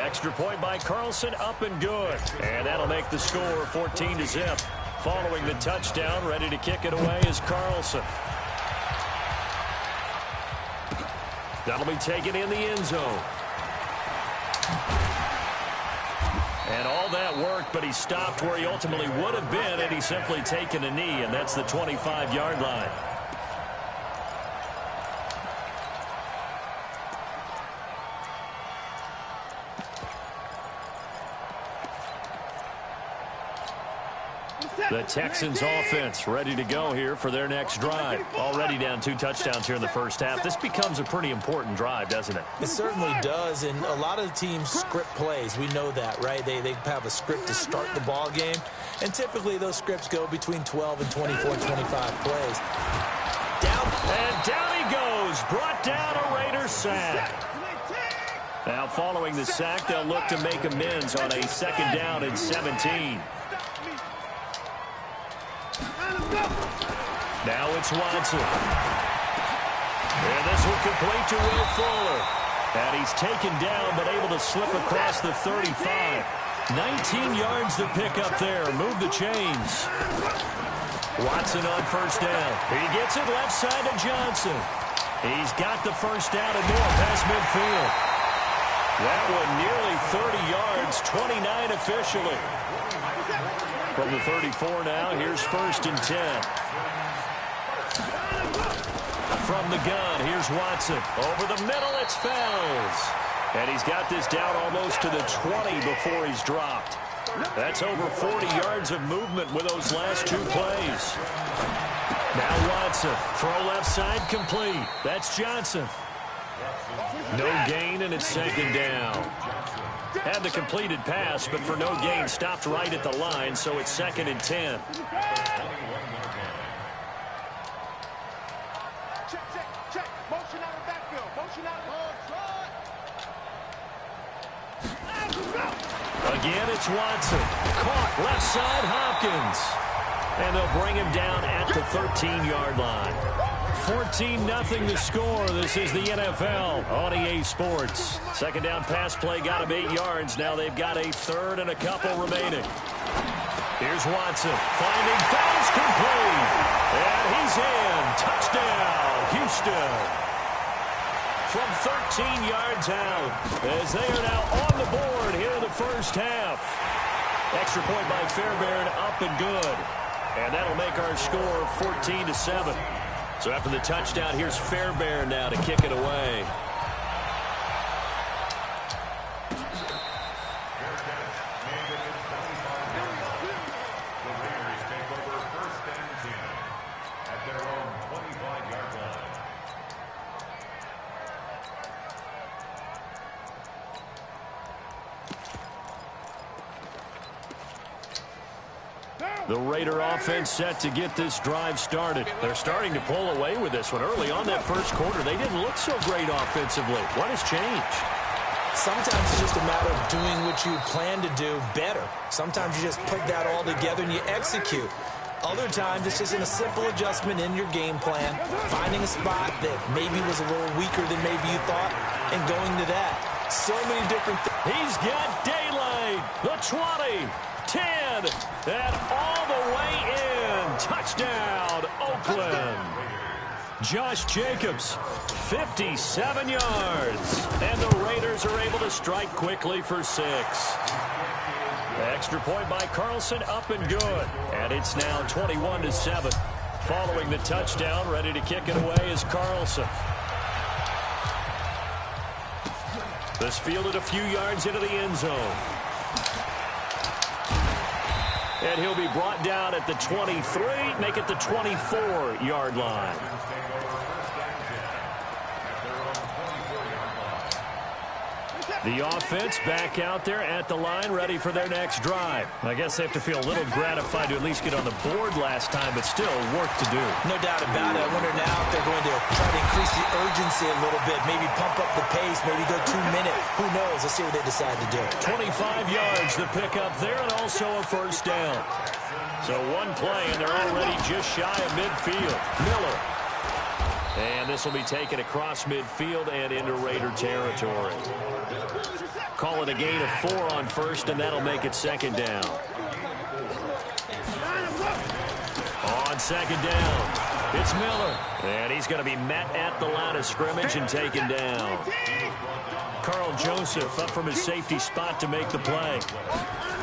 A: Extra point by Carlson, up and good. And that'll make the score 14-0. Following the touchdown, ready to kick it away is Carlson. That'll be taken in the end zone. And all that worked, but he stopped where he ultimately would have been, and he's simply taken a knee, and that's the 25-yard line. The Texans offense ready to go here for their next drive. Already down 2 touchdowns here in the first half. This becomes a pretty important drive, doesn't it?
C: It certainly does, and a lot of the teams script plays. We know that, right? They have a script to start the ball game, and typically those scripts go between 12 and 24, 25 plays.
A: Down he goes. Brought down a Raiders sack. Now following the sack, they'll look to make amends on a 2nd down and 17. Now it's Watson. And this will complete to Will Fuller. And he's taken down but able to slip across the 35. 19 yards to pick up there. Move the chains. Watson on 1st down. He gets it left side to Johnson. He's got the 1st down and more past midfield. That one nearly 30 yards, 29 officially. From the 34 now, here's 1st and 10. From the gun, here's Watson. Over the middle, it's Fells. And he's got this down almost to the 20 before he's dropped. That's over 40 yards of movement with those last 2 plays. Now Watson, throw left side complete. That's Johnson. No gain, and it's 2nd down. Had the completed pass, but for no gain, stopped right at the line, so it's 2nd and 10.
D: Check. Motion out of the backfield. Motion out of the...
A: Again, it's Watson. Caught left side, Hopkins. And they'll bring him down at the 13-yard line. 14-0 the score. This is the NFL on EA Sports. 2nd down pass play got him 8 yards. Now they've got a 3rd and a couple remaining. Here's Watson. Finding Fells complete. And he's in. Touchdown, Houston. From 13 yards out, as they are now on the board here in the first half. Extra point by Fairbairn, up and good. And that'll make our score 14-7. So after the touchdown, here's Fairbairn now to kick it away. The Raider offense set to get this drive started. They're starting to pull away with this one. Early on that first quarter, they didn't look so great offensively. What has changed?
C: Sometimes it's just a matter of doing what you plan to do better. Sometimes you just put that all together and you execute. Other times it's just in a simple adjustment in your game plan, finding a spot that maybe was a little weaker than maybe you thought, and going to that. So many different things.
A: He's got daylight. The 20, 10, and all the way in. Touchdown, Oakland. Josh Jacobs, 57 yards. And the Raiders are able to strike quickly for 6. Extra point by Carlson, up and good. And it's now 21-7. Following the touchdown, ready to kick it away is Carlson. This fielded a few yards into the end zone. And he'll be brought down at the 23, make it the 24-yard line. The offense back out there at the line, ready for their next drive. I guess they have to feel a little gratified to at least get on the board last time, but still work to do.
C: No doubt about it. I wonder now if they're going to try to increase the urgency a little bit, maybe pump up the pace, maybe go 2 minute. Who knows? Let's see what they decide to do.
A: 25 yards to pick up there, and also a first down. So one play, and they're already just shy of midfield. Miller. And this will be taken across midfield and into Raider territory. Call it a gain of 4 on first, and that'll make it second down. On second down, it's Miller. And he's going to be met at the line of scrimmage and taken down. Carl Joseph up from his safety spot to make the play.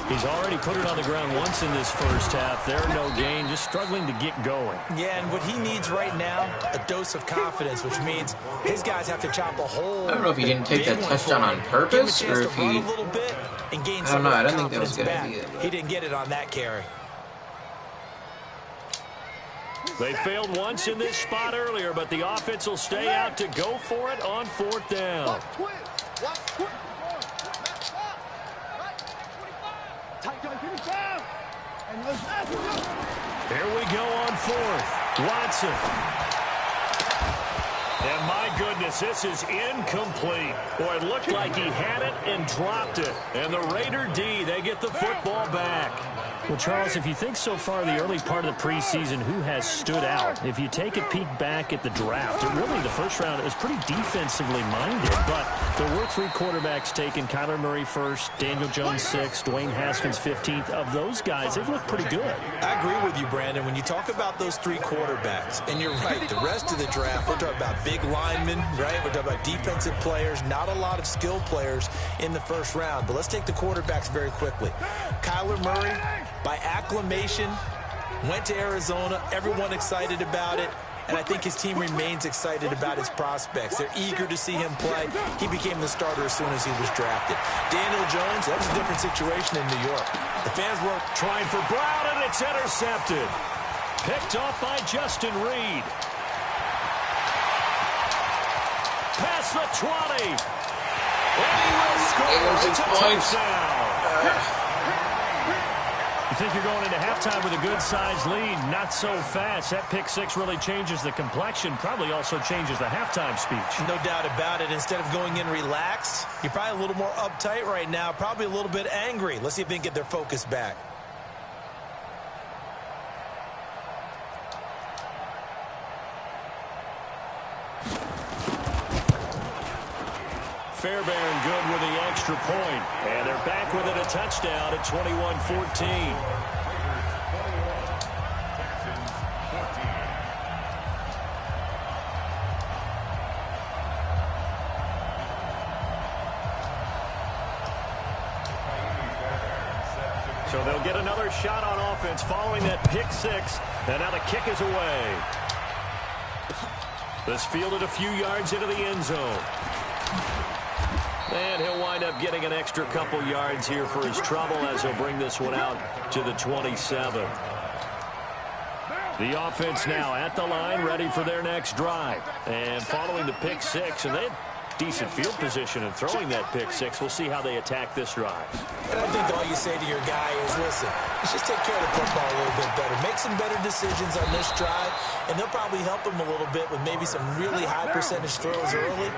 A: He's already put it on the ground once in this first half. There, no gain, just struggling to get going.
C: Yeah, and what he needs right now, a dose of confidence, which means his guys have to chop a hole.
B: I don't know if he didn't take that touchdown on purpose or if he...
C: I
B: don't know. I don't think that was a good idea.
C: He didn't get it on that carry.
A: They failed once in this spot earlier, but the offense will stay out to go for it on fourth down. Here we go on fourth. Watson. And my goodness, this is incomplete. Boy, it looked like he had it and dropped it. And the Raider D, they get the football back. Well, Charles, if you think so far the early part of the preseason, who has stood out? If you take a peek back at the draft, really the first round, it was pretty defensively minded. But there were 3 quarterbacks taken. Kyler Murray first, Daniel Jones 6th, Dwayne Haskins 15th. Of those guys, they've looked pretty good.
C: I agree with you, Brandon. When you talk about those 3 quarterbacks, and you're right, the rest of the draft, we're talking about big linemen, right? We're talking about defensive players, not a lot of skill players in the first round. But let's take the quarterbacks very quickly. Kyler Murray, by acclamation, went to Arizona. Everyone excited about it. And I think his team remains excited about his prospects. They're eager to see him play. He became the starter as soon as he was drafted. Daniel Jones, that was a different situation in New York. The fans were
A: trying for Brown, and it's intercepted. Picked off by Justin Reed. Past the 20. And he will score. It's a touchdown. You think you're going into halftime with a good-sized lead. Not so fast. That pick 6 really changes the complexion. Probably also changes the halftime speech.
C: No doubt about it. Instead of going in relaxed, you're probably a little more uptight right now. Probably a little bit angry. Let's see if they can get their focus back.
A: Fairbairn good with the extra point. And they're back with it, a touchdown at 21-14. So they'll get another shot on offense following that pick 6. And now the kick is away. This fielded a few yards into the end zone. And he'll wind up getting an extra couple yards here for his trouble as he'll bring this one out to the 27. The offense now at the line, ready for their next drive. And following the pick 6, and they had decent field position in throwing that pick 6. We'll see how they attack this drive.
C: And I think all you say to your guy is, listen, let's just take care of the football a little bit better. Make some better decisions on this drive, and they'll probably help him a little bit with maybe some really high percentage throws early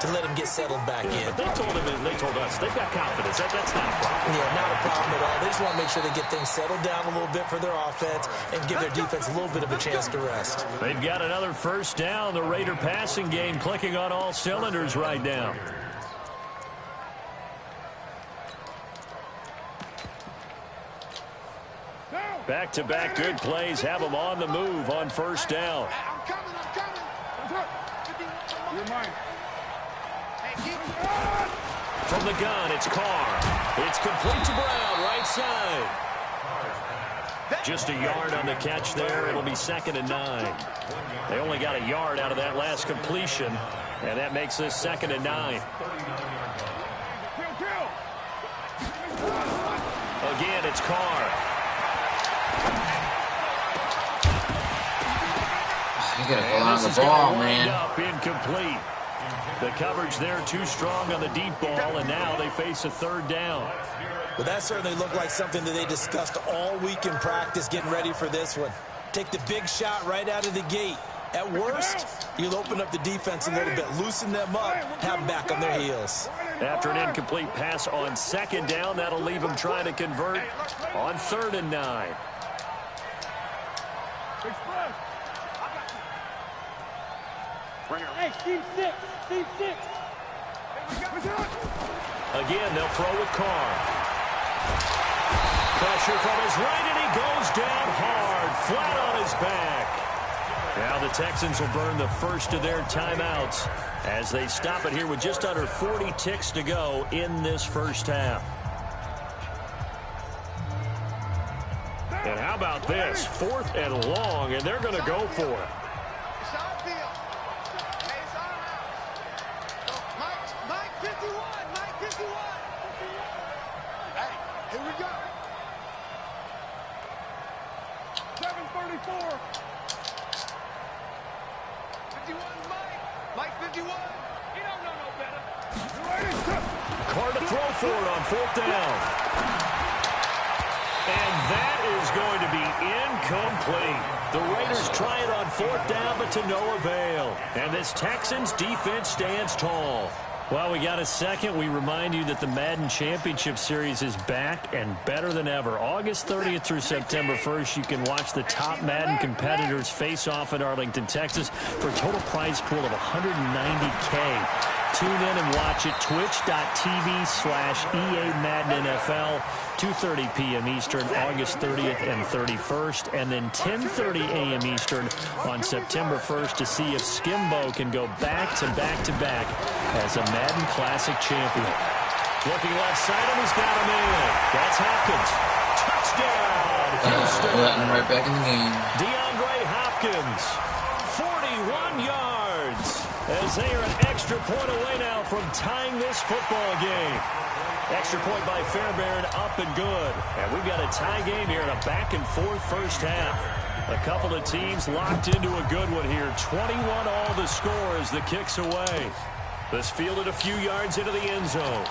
C: to let him get settled back in.
A: But they told him, and they told us, they've got confidence. That's not a problem.
C: Yeah, not a problem at all. They just want to make sure they get things settled down a little bit for their offense and give their defense a little bit of a chance to rest.
A: They've got another first down. The Raider passing game clicking on all cylinders right now. Back-to-back good plays have them on the move on first down.
D: I'm coming. You're mine.
A: From the gun, it's Carr. It's complete to Brown, right side. Just a yard on the catch there. It'll be 2nd and 9. They only got a yard out of that last completion, and that makes this 2nd and 9. Again, it's Carr.
B: You gotta go on the ball, man.
A: Up incomplete. The coverage there too strong on the deep ball, and now they face a third down.
C: Well, that certainly looked like something that they discussed all week in practice getting ready for this one. Take the big shot right out of the gate. At worst, you'll open up the defense a little bit, loosen them up, have them back on their heels.
A: After an incomplete pass on second down, that'll leave them trying to convert on 3rd and 9.
D: Hey, team 6. Team 6.
A: Again, they'll throw with Carr. Pressure from his right, and he goes down hard, flat on his back. Now the Texans will burn the first of their timeouts as they stop it here with just under 40 ticks to go in this first half. And how about this? 4th and long, and they're going to go for it. Carr to throw for it on 4th down. And that is going to be incomplete. The Raiders try it on 4th down, but to no avail. And this Texans defense stands tall. Well, we got a second. We remind you that the Madden Championship Series is back and better than ever. August 30th through September 1st, you can watch the top Madden competitors face off in Arlington, Texas for a total prize pool of $190K. Tune in and watch it, twitch.tv/EA Madden NFL, 2:30 p.m. Eastern, August 30th and 31st, and then 10:30 a.m. Eastern on September 1st to see if Skimbo can go back-to-back-to-back as a Madden Classic champion. Looking left side, and he's got him in. That's Hopkins. Touchdown, Houston.
B: Letting him right back in the game.
A: DeAndre Hopkins, 41 yards. As they are an extra point away now from tying this football game. Extra point by Fairbairn, up and good. And we've got a tie game here in a back-and-forth first half. A couple of teams locked into a good one here. 21 all the score as the kick's away. This fielded a few yards into the end zone.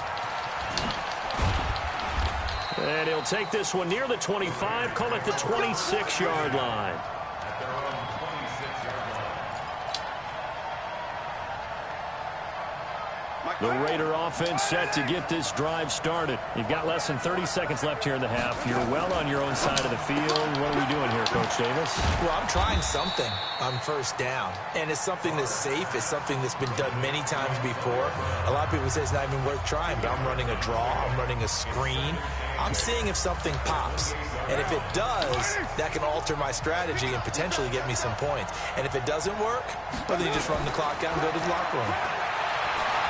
A: And he'll take this one near the 25, call it the 26-yard line. The Raider offense set to get this drive started. You've got less than 30 seconds left here in the half. You're well on your own side of the field. What are we doing here, Coach Davis?
C: Well, I'm trying something on 1st down. And it's something that's safe. It's something that's been done many times before. A lot of people say it's not even worth trying, but I'm running a draw. I'm running a screen. I'm seeing if something pops. And if it does, that can alter my strategy and potentially get me some points. And if it doesn't work, well, then you just run the clock out and go to the locker room.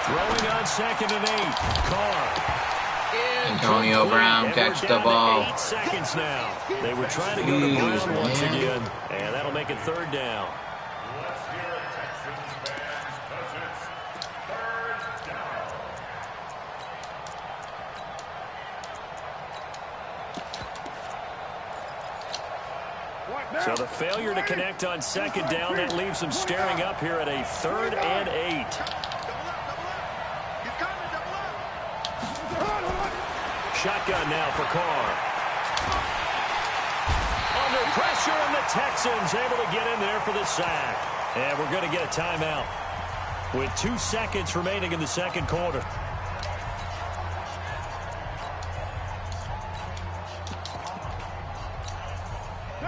A: Throwing on 2nd and 8. Carr.
B: Antonio Brown catch the ball.
A: 8 seconds now. They were trying to go to Brown once again. And that'll make it 3rd down.
E: Let's hear it, Texans fans, because it's 3rd down.
A: So the failure to connect on 2nd down, that leaves them staring up here at a 3rd and 8. Shotgun now for Carr. Under pressure, and the Texans able to get in there for the sack. And we're going to get a timeout with 2 seconds remaining in the second quarter.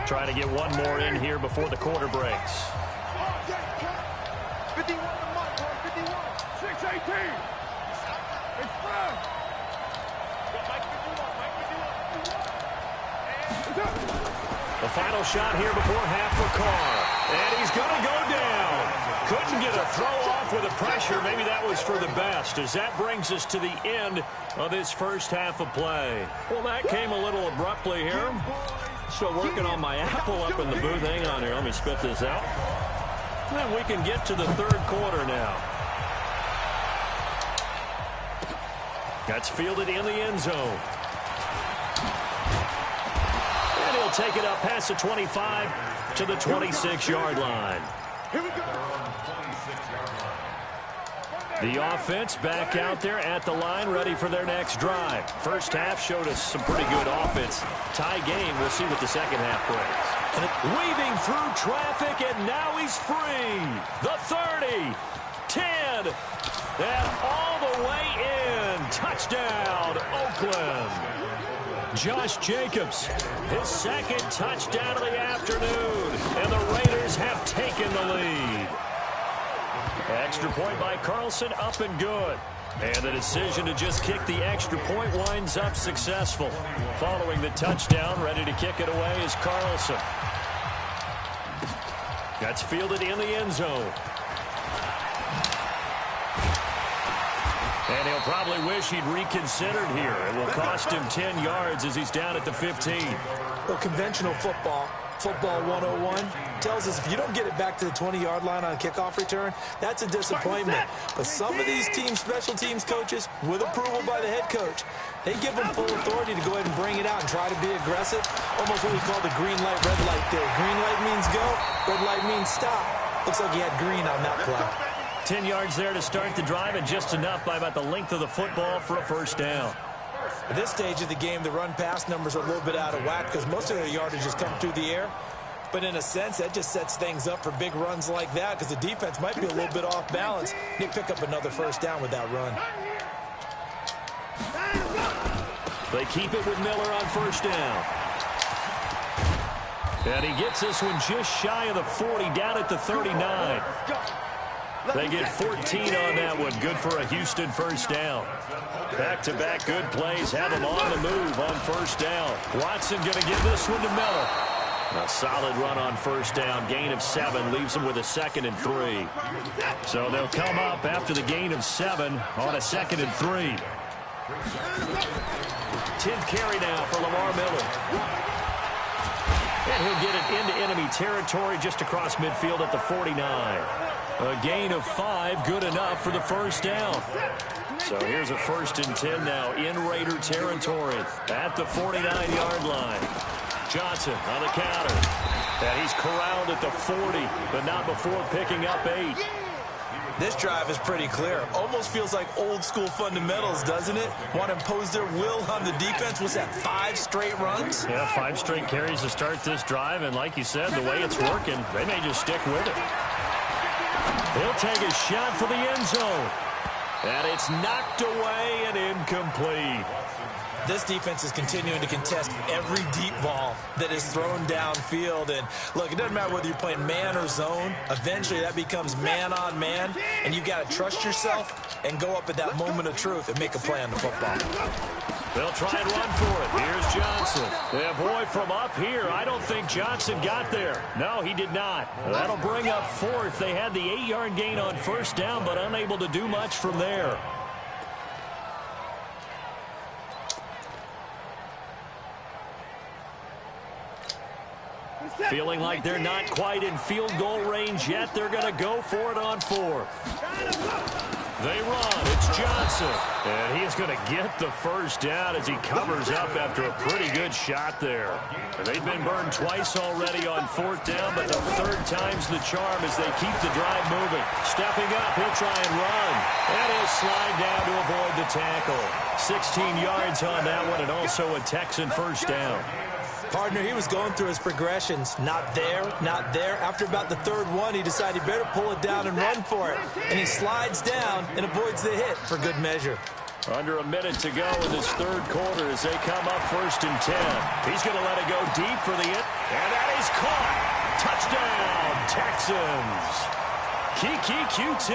A: Try to get one more in here before the quarter breaks.
D: 51 to Mike, 51. 6-18. It's Brown.
A: The final shot here before half for Carr. And he's going to go down. Couldn't get a throw off with the pressure. Maybe that was for the best, as that brings us to the end of this first half of play. Well, that came a little abruptly here. Still working on my apple up in the booth. Hang on here. Let me spit this out. Then we can get to the third quarter now. That's fielded in the end zone. And he'll take it up past the 25 to the 26-yard line.
D: Here we go.
A: The offense back out there at the line, ready for their next drive. First half showed us some pretty good offense. Tie game. We'll see what the second half brings. Weaving through traffic, and now he's free. The 30, 10, and all the way in. Touchdown, Oakland. Josh Jacobs, his second touchdown of the afternoon, and the Raiders have taken the lead. Extra point by Carlson, up and good. And the decision to just kick the extra point winds up successful. Following the touchdown, ready to kick it away is Carlson. That's fielded in the end zone. And he'll probably wish he'd reconsidered here. It will cost him 10 yards as he's down at the 15.
C: Well, conventional football 101, tells us if you don't get it back to the 20-yard line on a kickoff return, that's a disappointment. But some of these special teams coaches, with approval by the head coach, they give them full authority to go ahead and bring it out and try to be aggressive. Almost what we call the green light, red light theory. Green light means go, red light means stop. Looks like he had green on that play.
A: 10 yards there to start the drive, and just enough by about the length of the football for a first down.
C: At this stage of the game, the run-pass numbers are a little bit out of whack because most of their yardage has come through the air. But in a sense, that just sets things up for big runs like that because the defense might be a little bit off balance. They pick up another first down with that run.
A: They keep it with Miller on first down. And he gets this one just shy of the 40, down at the 39. They get 14 on that one. Good for a Houston first down. Back-to-back good plays have him on the move on first down. Watson going to give this one to Miller. A solid run on first down. Gain of 7 leaves them with a 2nd and 3. So they'll come up after the gain of 7 on a 2nd and 3. 10th carry now for Lamar Miller. And he'll get it into enemy territory just across midfield at the 49. A gain of 5, good enough for the first down. So here's a 1st and 10 now in Raider territory at the 49-yard line. Johnson on the counter. And he's corralled at the 40, but not before picking up 8.
C: This drive is pretty clear. Almost feels like old-school fundamentals, doesn't it? Want to impose their will on the defense. What's that, 5 straight runs?
A: Yeah, 5 straight carries to start this drive, and like you said, the way it's working, they may just stick with it. He'll take a shot for the end zone. And it's knocked away and incomplete.
C: This defense is continuing to contest every deep ball that is thrown downfield. And, look, it doesn't matter whether you're playing man or zone. Eventually, that becomes man-on-man, and you've got to trust yourself and go up at that moment of truth and make a play on the football.
A: They'll try and run for it. Here's Johnson. Yeah, boy, from up here, I don't think Johnson got there. No, he did not. That'll bring up 4th. They had the 8-yard gain on first down, but unable to do much from there. Feeling like they're not quite in field goal range yet. They're going to go for it on 4th. They run. It's Johnson. And he's going to get the first down as he covers up after a pretty good shot there. They've been burned twice already on 4th down, but the 3rd time's the charm as they keep the drive moving. Stepping up, he'll try and run. And he'll slide down to avoid the tackle. 16 yards on that one, and also a Texan first down.
C: Partner, he was going through his progressions. Not there, not there. After about the 3rd one, he decided he better pull it down and run for it. And he slides down and avoids the hit for good measure.
A: Under a minute to go in this 3rd quarter as they come up 1st and 10. He's going to let it go deep for the hit. And that is caught. Touchdown, Texans. Kiki QT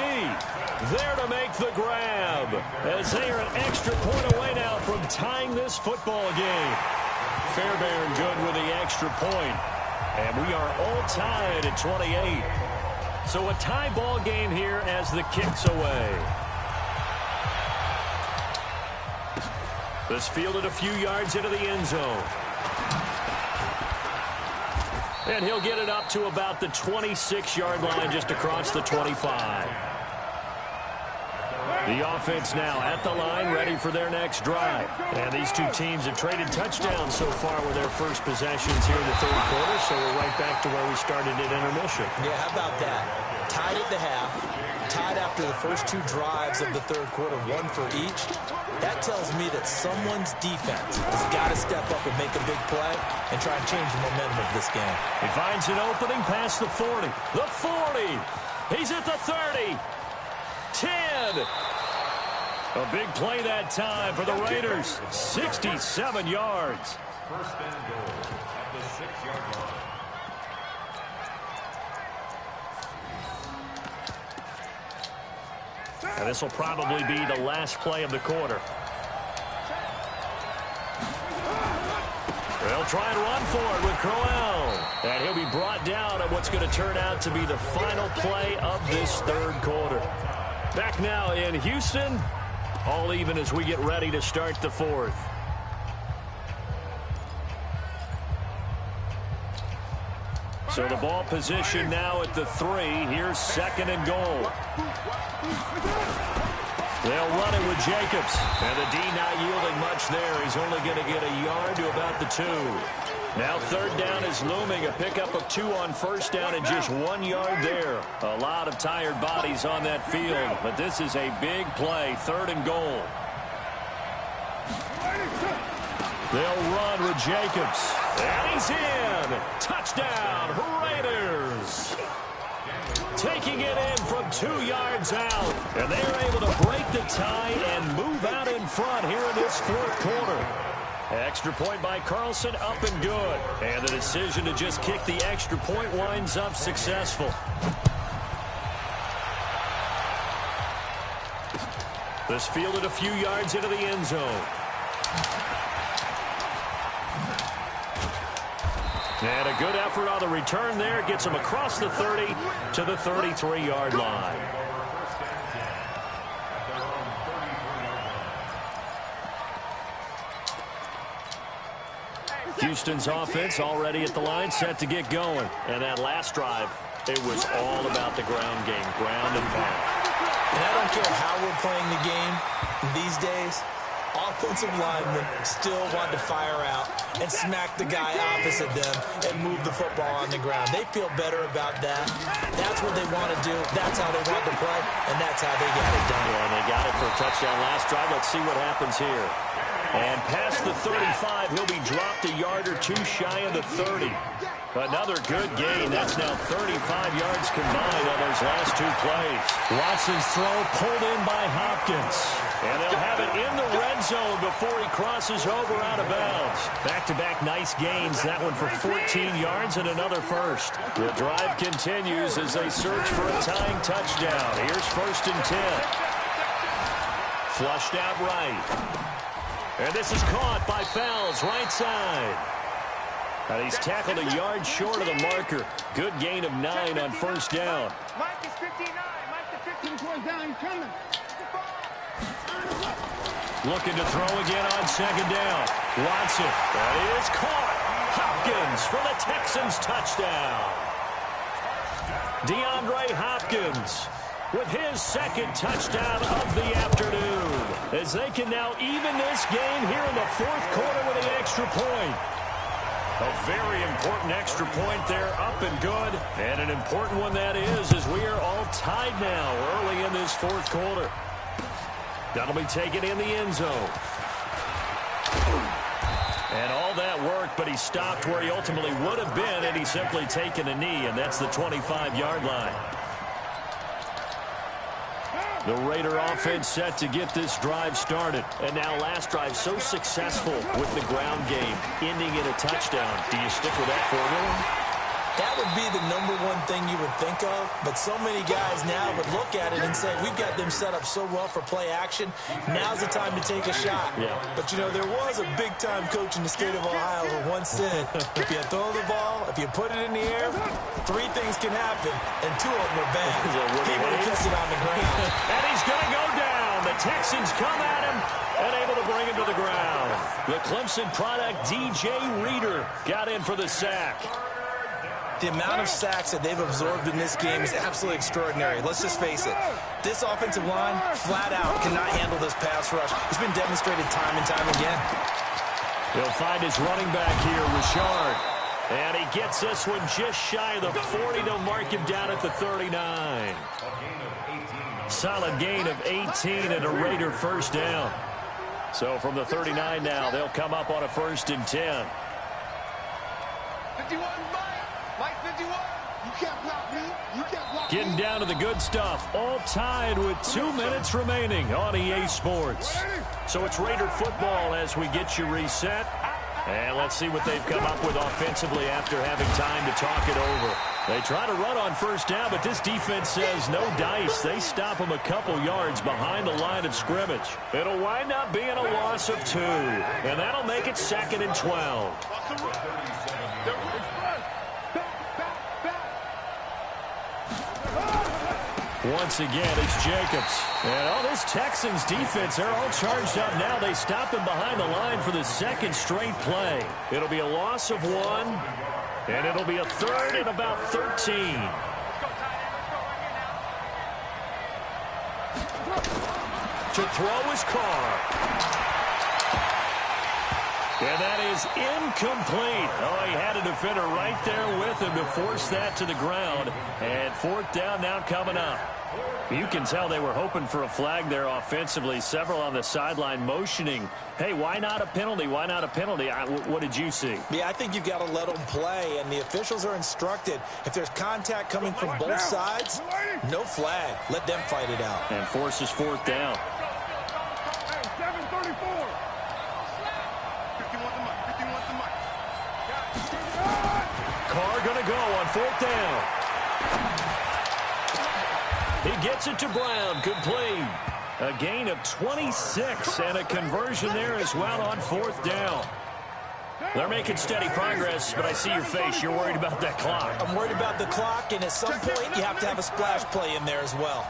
A: there to make the grab as they are an extra point away now from tying this football game. Fairbairn good with the extra point. And we are all tied at 28. So a tie ball game here as the kick's away. This fielded a few yards into the end zone. And he'll get it up to about the 26-yard line just across the 25. The offense now at the line, ready for their next drive. And these two teams have traded touchdowns so far with their first possessions here in the 3rd quarter, so we're right back to where we started at intermission.
C: Yeah, how about that? Tied at the half. tied after the first 2 drives of the third quarter, 1 for each. That tells me that someone's defense has got to step up and make a big play and try and change the momentum of this game.
A: He finds an opening past the 40. The 40. He's at the 30. 10. A big play that time for the Raiders. 67 yards.
E: First and goal at the 6-yard line.
A: And this will probably be the last play of the quarter. They'll try and run for it with Crowell. And he'll be brought down at what's going to turn out to be the final play of this third quarter. Back now in Houston, all even as we get ready to start the fourth. So the ball position now at the 3. Here's 2nd and goal. They'll run it with Jacobs. And the D not yielding much there. He's only going to get a yard to about the 2. Now 3rd down is looming. A pickup of 2 on 1st down and just 1 yard there. A lot of tired bodies on that field. But this is a big play. 3rd and goal. They'll run with Jacobs. And he's in. Touchdown, Raiders. Taking it in from 2 yards out. And they are able to break the tie and move out in front here in this fourth quarter. Extra point by Carlson, up and good. And the decision to just kick the extra point winds up successful. This fielded a few yards into the end zone. And a good effort on the return there. Gets him across the 30 to the 33-yard line. Houston's offense already at the line, set to get going. And that last drive, it was all about the ground game, ground and pound.
C: And I don't care how we're playing the game these days, offensive linemen still want to fire out and smack the guy opposite them and move the football on the ground. They feel better about that. That's what they want to do. That's how they want to play, and that's how they got it done.
A: Yeah, and they got it for a touchdown last drive. Let's see what happens here. And past the 35, he'll be dropped a yard or 2 shy of the 30. Another good gain. That's now 35 yards combined on those last 2 plays. Watson's throw pulled in by Hopkins. And they'll have it in the red zone before he crosses over out of bounds. Back-to-back nice gains. That one for 14 yards and another first. The drive continues as they search for a tying touchdown. Here's 1st and 10. Flushed out right. And this is caught by Fowles, right side. And he's tackled a yard short of the marker. Good gain of 9 on 1st down.
D: Mike is 59. Mike the 15 down. He's coming.
A: Looking to throw again on 2nd down. Watson. That is caught. Hopkins for the Texans touchdown. DeAndre Hopkins with his 2nd touchdown of the afternoon, as they can now even this game here in the 4th quarter with an extra point. A very important extra point there, up and good. And an important one that is, as we are all tied now early in this 4th quarter. That'll be taken in the end zone. And all that worked, but he stopped where he ultimately would have been, and he's simply taken a knee, and that's the 25-yard line. The Raider offense set to get this drive started. And now last drive so successful with the ground game, ending in a touchdown. Do you stick with that formula?
C: That would be the #1 thing you would think of, but so many guys now would look at it and say, we've got them set up so well for play action, now's the time to take a shot.
A: Yeah.
C: But, you know, there was a big-time coach in the state of Ohio who once said, if you throw the ball, if you put it in the air, 3 things can happen, and 2 of them are bad. He would have kissed it on the ground.
A: And he's going to go down. The Texans come at him and able to bring him to the ground. The Clemson product, DJ Reader, got in for the sack.
C: The amount of sacks that they've absorbed in this game is absolutely extraordinary. Let's just face it. This offensive line, flat out, cannot handle this pass rush. It's been demonstrated time and time again.
A: He'll find his running back here, Richard. And he gets this one just shy of the 40. They'll mark him down at the 39. Solid gain of 18 and a Raider first down. So from the 39 now, they'll come up on a 1st and 10.
D: 51, Mike 51. You can't block me. You can't block me.
A: Getting down to the good stuff. All tied with 2 minutes remaining on EA Sports. So it's Raider football as we get you reset. And let's see what they've come up with offensively after having time to talk it over. They try to run on 1st down, but this defense says no dice. They stop them a couple yards behind the line of scrimmage. It'll wind up being a loss of 2, and that'll make it 2nd and 12. Once again, it's Jacobs. And this Texans defense, they're all charged up now. They stop him behind the line for the 2nd straight play. It'll be a loss of 1, and it'll be a 3rd and about 13. To throw his Carr. And that is incomplete. Oh, he had a defender right there with him to force that to the ground. And 4th down now coming up. You can tell they were hoping for a flag there offensively. Several on the sideline motioning, hey, why not a penalty? Why not a penalty? What did you see?
C: Yeah, I think you've got to let them play, and the officials are instructed. If there's contact coming from both sides, no flag. Let them fight it out.
A: And forces 4th down. Carr going to go on 4th down. He gets it to Brown, complete. A gain of 26 and a conversion there as well on 4th down. They're making steady progress, but I see your face. You're worried about that clock.
C: I'm worried about the clock, and at some point you have to have a splash play in there as well.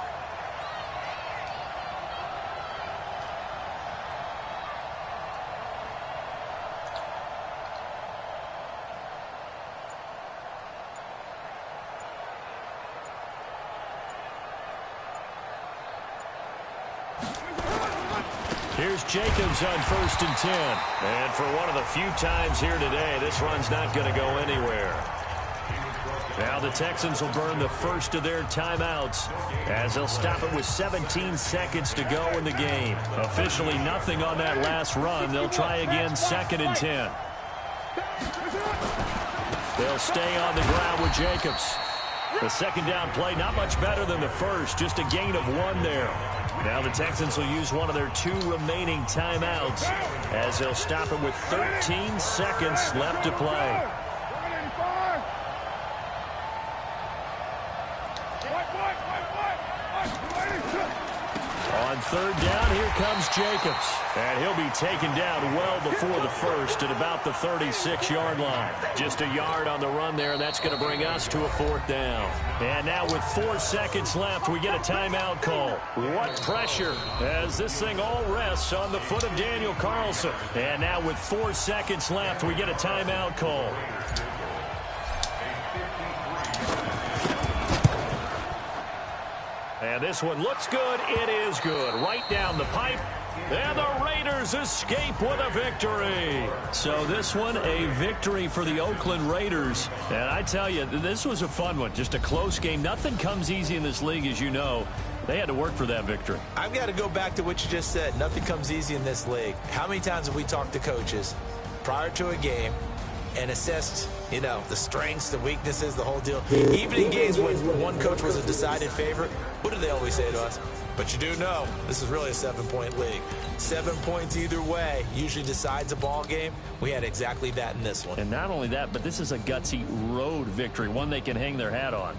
A: Here's Jacobs on 1st and 10. And for one of the few times here today, this run's not going to go anywhere. Now the Texans will burn the first of their timeouts as they'll stop it with 17 seconds to go in the game. Officially nothing on that last run. They'll try again 2nd and 10. They'll stay on the ground with Jacobs. The 2nd down play, not much better than the first, just a gain of 1 there. Now the Texans will use one of their 2 remaining timeouts as they'll stop it with 13 seconds left to play. On 3rd down, here comes Jacobs. And he'll be taken down well before the first at about the 36-yard line. Just a yard on the run there, and that's going to bring us to a 4th down. And now with 4 seconds left, we get a timeout call. What pressure as this thing all rests on the foot of Daniel Carlson. And now with 4 seconds left, we get a timeout call. And this one looks good. It is good. Right down the pipe. And the Raiders escape with a victory. So this one, a victory for the Oakland Raiders. And I tell you, this was a fun one. Just a close game. Nothing comes easy in this league, as you know. They had to work for that victory.
C: I've got to go back to what you just said. Nothing comes easy in this league. How many times have we talked to coaches prior to a game and assessed, the strengths, the weaknesses, the whole deal? Even in games when one coach was a decided favorite, what do they always say to us? But you do know this is really a 7-point league. 7 points either way usually decides a ball game. We had exactly that in this one.
A: And not only that, but this is a gutsy road victory, one they can hang their hat on.